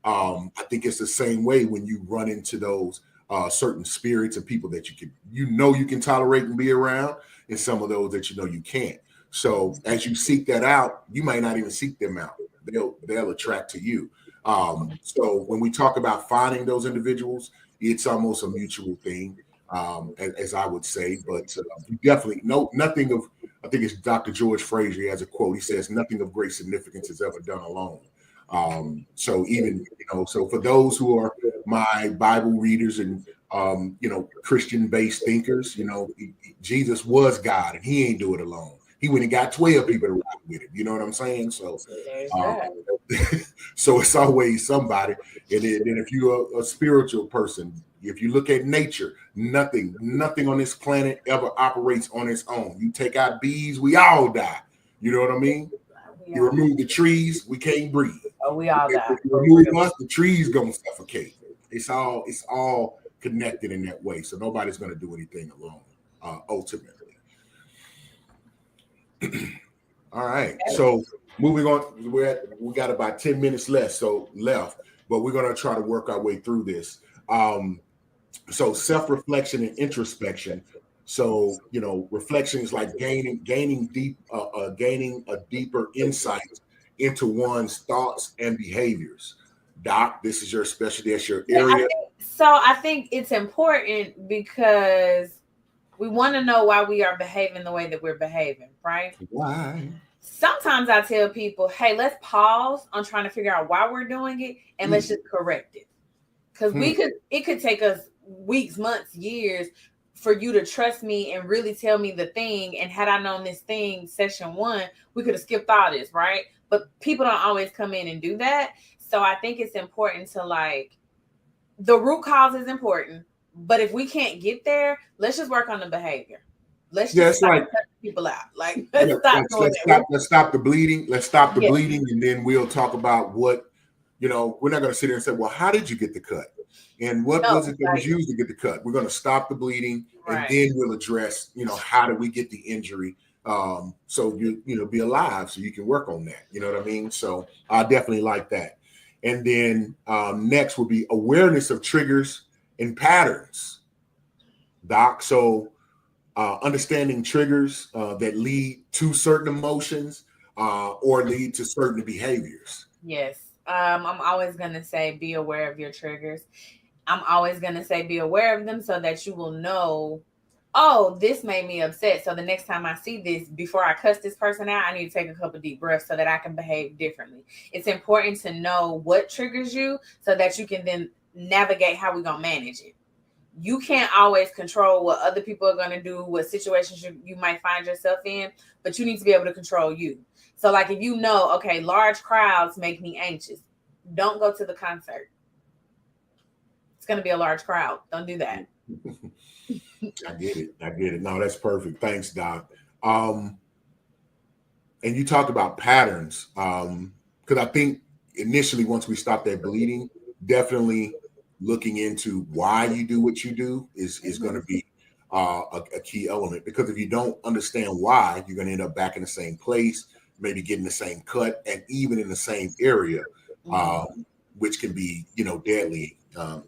I think it's the same way when you run into those certain spirits and people that you can tolerate and be around, and some of those that you can't. So as you seek that out, you might not even seek them out. They'll attract to you. So when we talk about finding those individuals, it's almost a mutual thing, as I would say. But you definitely know nothing of. I think it's Dr. George Fraser. He has a quote. He says, "Nothing of great significance is ever done alone." So even, so for those who are my Bible readers and, Christian based thinkers, Jesus was God and he ain't do it alone. He went and got 12 people to ride with him. You know what I'm saying? So, so it's always somebody. And then if you're a spiritual person, if you look at nature, nothing on this planet ever operates on its own. You take out bees, we all die. You know what I mean? You remove the trees, we can't breathe. Oh, we all die. If you remove us, the trees gonna suffocate. It's all connected in that way. So nobody's gonna do anything alone, ultimately. All right. So moving on, we got about 10 minutes left, but we're gonna try to work our way through this. So self-reflection and introspection. So reflection is like gaining a deeper insight into one's thoughts and behaviors. Doc, this is your specialty. That's your area. I think it's important because we want to know why we are behaving the way that we're behaving, right? Why? Sometimes I tell people, hey, let's pause on trying to figure out why we're doing it and let's just correct it. Because it could take us weeks, months, years for you to trust me and really tell me the thing. And had I known this thing, session 1, we could have skipped all this, right? But people don't always come in and do that. So I think it's important to the root cause is important. But if we can't get there, let's just work on the behavior. Let's just stop cutting people out. Let's stop the bleeding. Let's stop the bleeding, and then we'll talk about what, we're not going to sit here and say, well, how did you get the cut? And what was it that was used to get the cut? We're going to stop the bleeding, and then we'll address, how do we get the injury? So you be alive, so you can work on that. You know what I mean? So I definitely like that. And then next will be awareness of triggers and patterns, Doc. So understanding triggers that lead to certain emotions or lead to certain behaviors. Yes. I'm always going to say be aware of your triggers. I'm always going to say be aware of them so that you will know, oh, this made me upset. So the next time I see this, before I cuss this person out, I need to take a couple deep breaths so that I can behave differently. It's important to know what triggers you so that you can then navigate how we're going to manage it. You can't always control what other people are going to do, what situations you might find yourself in, but you need to be able to control you. So if you know, okay, large crowds make me anxious, don't go to the concert. It's going to be a large crowd. Don't do that. I get it. No, that's perfect. Thanks, Doc. And you talked about patterns, because I think initially, once we stop that bleeding, definitely looking into why you do what you do is going to be a key element, because if you don't understand why, you're going to end up back in the same place, maybe getting the same cut, and even in the same area, which can be, deadly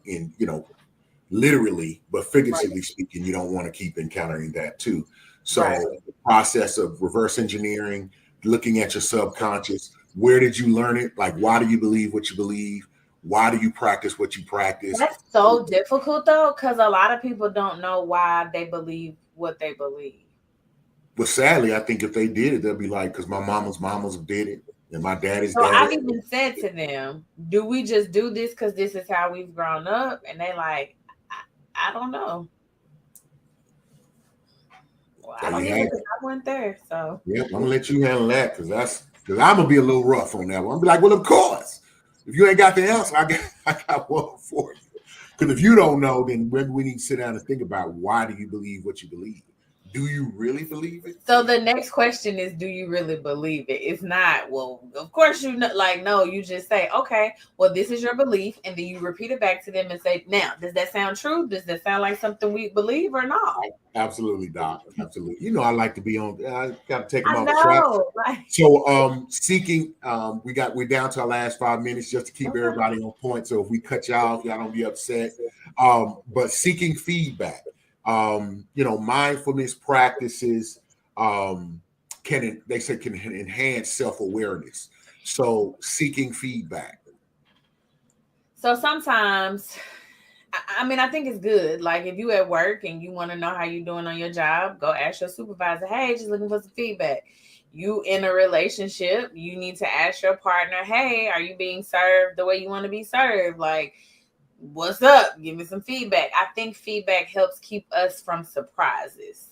in, literally, but figuratively speaking, you don't want to keep encountering that too. So the process of reverse engineering, looking at your subconscious, where did you learn it? Like, why do you believe what you believe? Why do you practice what you practice? That's so difficult though, because a lot of people don't know why they believe what they believe. But sadly, I think if they did it, they'll be like, because my mamas did it, and my daddy's So dad. I've even said to them, do we just do this because this is how we've grown up? And they like, I don't know. Well, I don't either because I went there. So yeah, I'm gonna let you handle that because I'm gonna be a little rough on that one. I'm be like, well, of course, if you ain't got the answer, I got one for you. Because if you don't know, then maybe we need to sit down and think about, why do you believe what you believe? Do you really believe it? So the next question is, do you really believe it? It's not, well, of course you know, like, no, you just say, okay, well, this is your belief. And then you repeat it back to them and say, now, does that sound true? Does that sound like something we believe or not? Absolutely, Doc. Absolutely. I like to be on, I got to take them I off the track. know. So seeking, we're down to our last 5 minutes just to keep Okay. everybody on point. So if we cut y'all off, y'all don't be upset. But seeking feedback. Mindfulness practices can enhance self-awareness. So seeking feedback. So sometimes, I think it's good. Like if you at work and you want to know how you're doing on your job, go ask your supervisor, hey, just looking for some feedback. You in a relationship, you need to ask your partner, hey, are you being served the way you want to be served? Like, what's up? Give me some feedback. I think feedback helps keep us from surprises.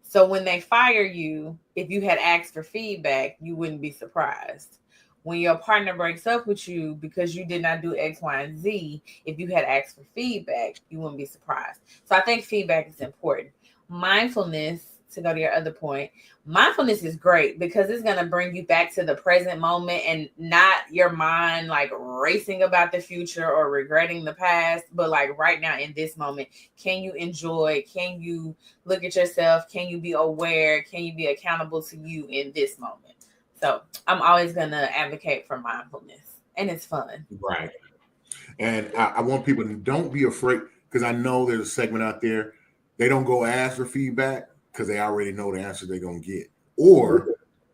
So when they fire you, if you had asked for feedback, you wouldn't be surprised. When your partner breaks up with you because you did not do X, Y, and Z, if you had asked for feedback, you wouldn't be surprised. So I think feedback is important. Mindfulness, to go to your other point, mindfulness is great because it's going to bring you back to the present moment and not your mind like racing about the future or regretting the past, but like right now in this moment, can you enjoy? Can you look at yourself? Can you be aware? Can you be accountable to you in this moment? So I'm always going to advocate for mindfulness, and it's fun. Right. And I want people to don't be afraid, because I know there's a segment out there, they don't go ask for feedback because they already know the answer they're going to get. Or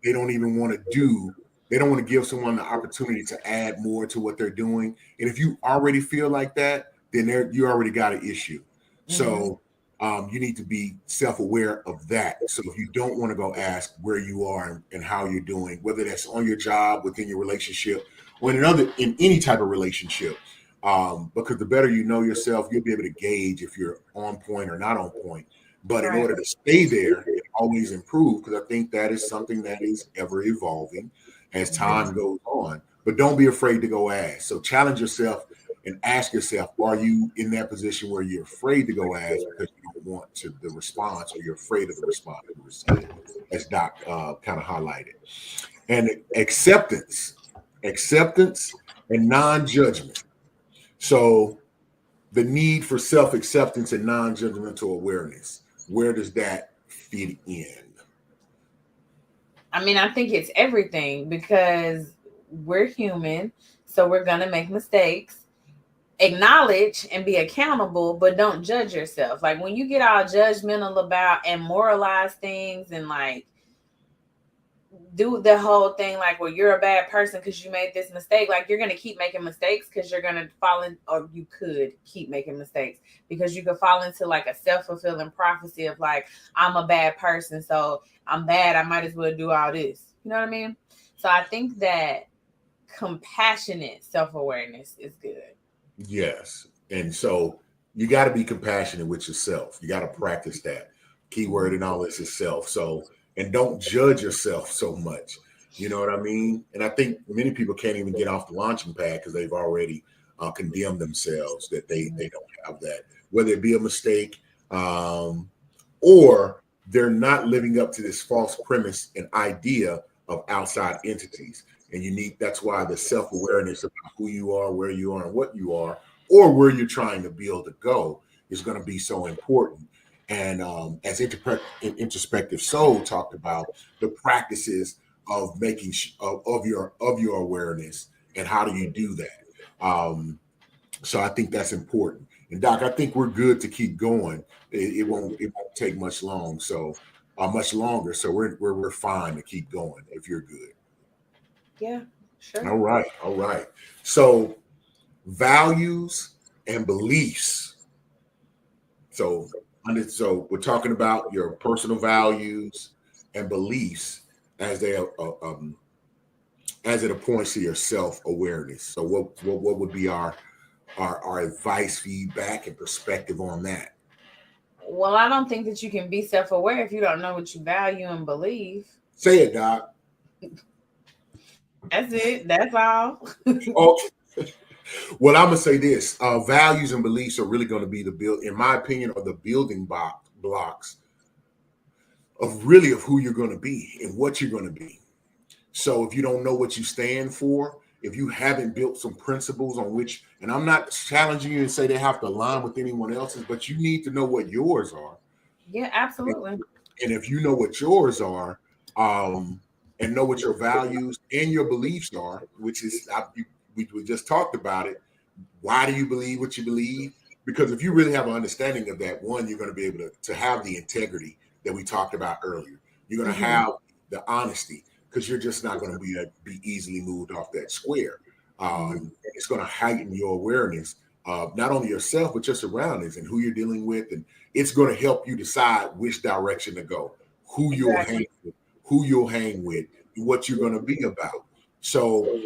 they don't even want to they don't want to give someone the opportunity to add more to what they're doing. And if you already feel like that, then you already got an issue. So you need to be self-aware of that. So if you don't want to go ask where you are and how you're doing, whether that's on your job, within your relationship, or in any type of relationship, because the better you know yourself, you'll be able to gauge if you're on point or not on point. But in order to stay there and always improve, because I think that is something that is ever evolving as time goes on. But don't be afraid to go ask. So challenge yourself and ask yourself, are you in that position where you're afraid to go ask because you don't want the response, or you're afraid of the response you receive, as Doc kind of highlighted. And acceptance and non-judgment. So the need for self-acceptance and non-judgmental awareness, where does that fit in? I think it's everything because we're human, so we're going to make mistakes. Acknowledge and be accountable, but don't judge yourself. Like when you get all judgmental about and moralize things and like do the whole thing like, well, you're a bad person because you made this mistake. Like you're going to keep making mistakes because you're going to fall in, or you could keep making mistakes because you could fall into like a self-fulfilling prophecy of like, I'm a bad person, so I'm bad, I might as well do all this. You know what I mean? So I think that compassionate self-awareness is good. Yes. And so you got to be compassionate with yourself. You got to practice that. Keyword in all this is self. So, and don't judge yourself so much. You know what I mean? And I think many people can't even get off the launching pad because they've already condemned themselves that they don't have that, whether it be a mistake or they're not living up to this false premise and idea of outside entities. And that's why the self-awareness about who you are, where you are, and what you are, or where you're trying to be able to go is going to be so important. And as introspective soul talked about, the practices of making of your awareness and how do you do that. So I think that's important. And Doc, I think we're good to keep going. It won't take much longer. So we're fine to keep going if you're good. Yeah, sure. All right, all right. So values and beliefs. So so we're talking about your personal values and beliefs as they as it appoints to your self awareness. So what would be our advice, feedback, and perspective on that? Well, I don't think that you can be self aware if you don't know what you value and believe. Say it, Doc. That's it. That's all. Oh, well, I'm gonna say this: values and beliefs are really going to be in my opinion, are the building blocks of who you're going to be and what you're going to be. So if you don't know what you stand for, if you haven't built some principles on which, and I'm not challenging you to say they have to align with anyone else's, but you need to know what yours are. Yeah, absolutely. And if you know what yours are, and know what your values and your beliefs are, which is we just talked about it. Why do you believe what you believe? Because if you really have an understanding of that, one, you're going to be able to have the integrity that we talked about earlier. You're going to have the honesty because you're just not going to be easily moved off that square. It's going to heighten your awareness of not only yourself but your surroundings and who you're dealing with, and it's going to help you decide which direction to go, who you'll hang Exactly. with, and what you're going to be about. So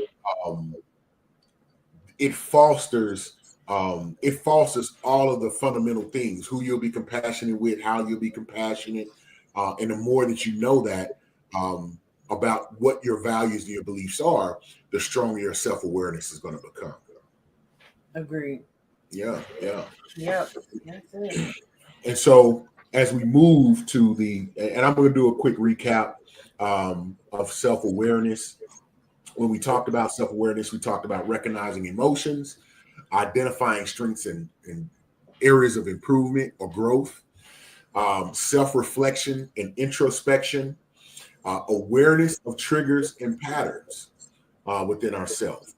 um, it fosters all of the fundamental things: who you'll be compassionate with, how you'll be compassionate, and the more that you know that about what your values and your beliefs are, the stronger your self-awareness is going to become. Agreed. Yeah, yeah. Yep. That's it. And so as we move to and I'm going to do a quick recap of self-awareness. When we talked about self-awareness, we talked about recognizing emotions, identifying strengths and areas of improvement or growth, self-reflection and introspection, awareness of triggers and patterns within ourselves,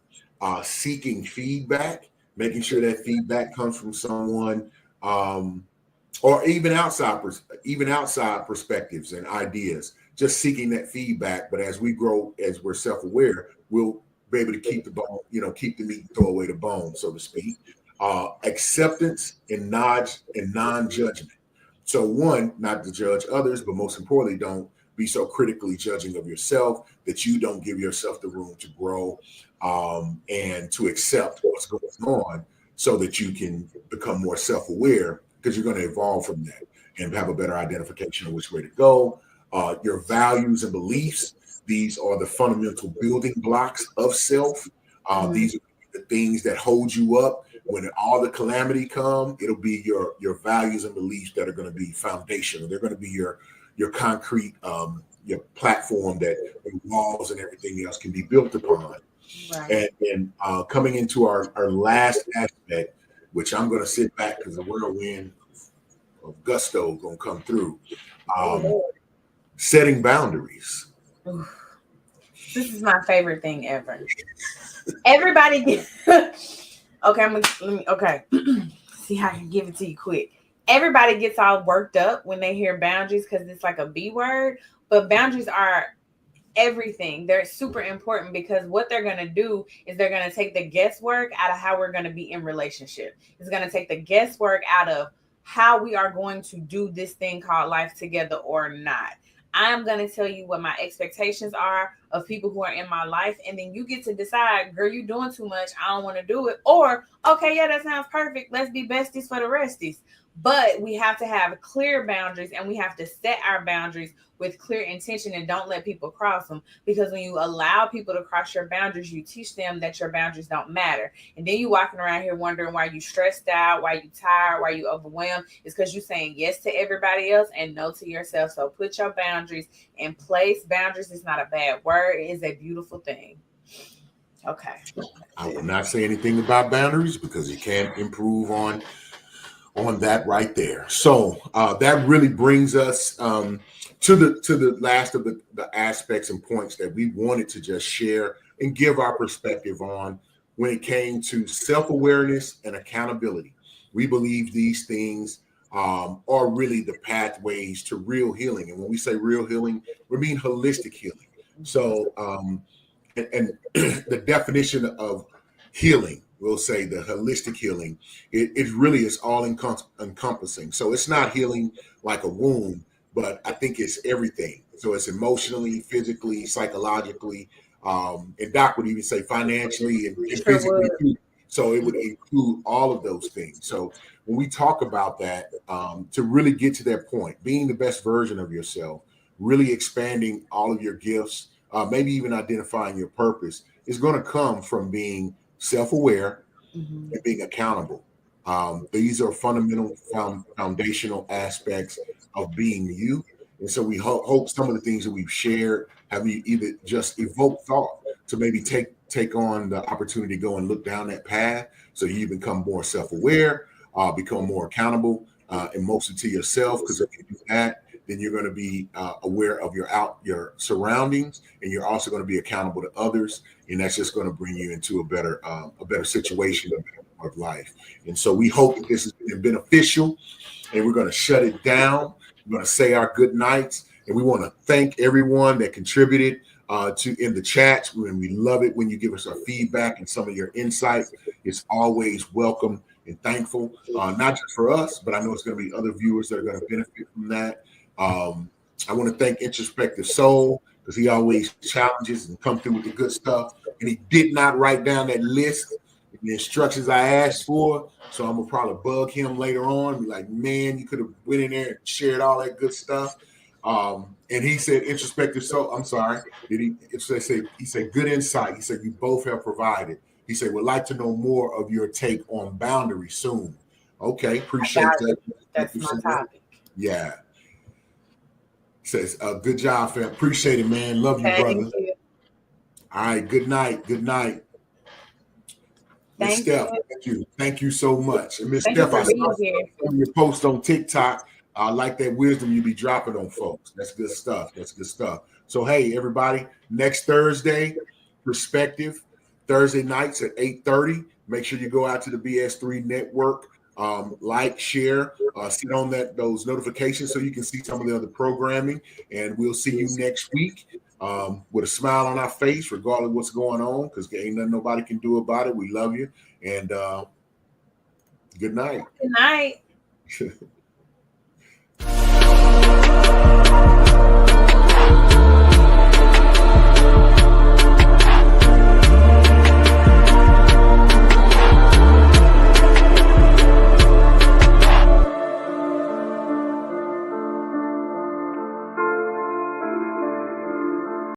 seeking feedback, making sure that feedback comes from someone, um, or even outside perspectives and ideas. Just seeking that feedback, but as we grow, as we're self-aware, we'll be able to keep the bone, keep the meat and throw away the bone, so to speak. Acceptance and non-judgment. So one, not to judge others, but most importantly, don't be so critically judging of yourself that you don't give yourself the room to grow and to accept what's going on so that you can become more self-aware because you're going to evolve from that and have a better identification of which way to go. Your values and beliefs, these are the fundamental building blocks of self. These are the things that hold you up when all the calamity come. It'll be your values and beliefs that are going to be foundational. They're going to be your concrete your platform that the walls and everything else can be built upon. Right. And coming into our last aspect, which I'm going to sit back because the whirlwind of gusto is going to come through. Oh Um, Lord. Setting boundaries. Oof. This is my favorite thing ever. Everybody get okay, okay. See how I can give it to you quick. Everybody gets all worked up when they hear boundaries because it's like a B word, but boundaries are everything. They're super important because what they're going to do is they're going to take the guesswork out of how we're going to be in relationship. It's going to take the guesswork out of how we are going to do this thing called life together or not. I'm going to tell you what my expectations are of people who are in my life. And then you get to decide, girl, you doing too much. I don't want to do it. Or, okay, yeah, that sounds perfect. Let's be besties for the resties. But we have to have clear boundaries and we have to set our boundaries with clear intention and don't let people cross them. Because when you allow people to cross your boundaries, you teach them that your boundaries don't matter. And then you walking around here wondering why you stressed out, why you tired, why you overwhelmed. It's because you're saying yes to everybody else and no to yourself. So put your boundaries in place. Boundaries is not a bad word. It is a beautiful thing. Okay. I will not say anything about boundaries because you can't improve on that right there. So that really brings us to the last of the aspects and points that we wanted to just share and give our perspective on when it came to self-awareness and accountability. We believe these things are really the pathways to real healing. And when we say real healing, we mean holistic healing. So and the definition of healing, we'll say the holistic healing, it really is all encompassing. So it's not healing like a wound, but I think it's everything. So it's emotionally, physically, psychologically, and Doc would even say financially and Sure would. physically too. So it would include all of those things. So when we talk about that, to really get to that point, being the best version of yourself, really expanding all of your gifts, maybe even identifying your purpose, is going to come from being self-aware and being accountable. These are fundamental, foundational aspects of being you. And so we hope some of the things that we've shared have you either just evoked thought to maybe take on the opportunity to go and look down that path, so you become more self-aware, become more accountable, and mostly to yourself. Because if you do that, then you're going to be aware of your surroundings, and you're also going to be accountable to others, and that's just going to bring you into a better situation of life. And so we hope that this has been beneficial, and we're going to shut it down. We're going to say our good nights, and we want to thank everyone that contributed to in the chat. And we love it when you give us our feedback and some of your insights. It's always welcome and thankful, not just for us, but I know it's going to be other viewers that are going to benefit from that. I want to thank Introspective Soul, because he always challenges and come through with the good stuff. And he did not write down that list, the instructions I asked for. So I'm gonna probably bug him later on, be like, man, you could have went in there and shared all that good stuff. And he said, Introspective Soul, I'm sorry, did he said good insight. He said, you both have provided. He said, would like to know more of your take on boundaries soon. Okay, appreciate that. That's my topic. Yeah. Says, good job, fam. Appreciate it, man. Love you, brother. Thank you. All right, good night. Good night. Miss Thank Steph, you. thank you. Thank you so much. And Miss Thank you Steph, I for being saw here. your post on TikTok. I like that wisdom you be dropping on folks. That's good stuff. That's good stuff. So, hey, everybody, next Thursday, Perspective, Thursday nights at 8:30. Make sure you go out to the BS3 network, like, share, sit on those notifications so you can see some of the other programming. And we'll see you next week with a smile on our face, regardless of what's going on, because there ain't nothing nobody can do about it. We love you. And good night. Good night.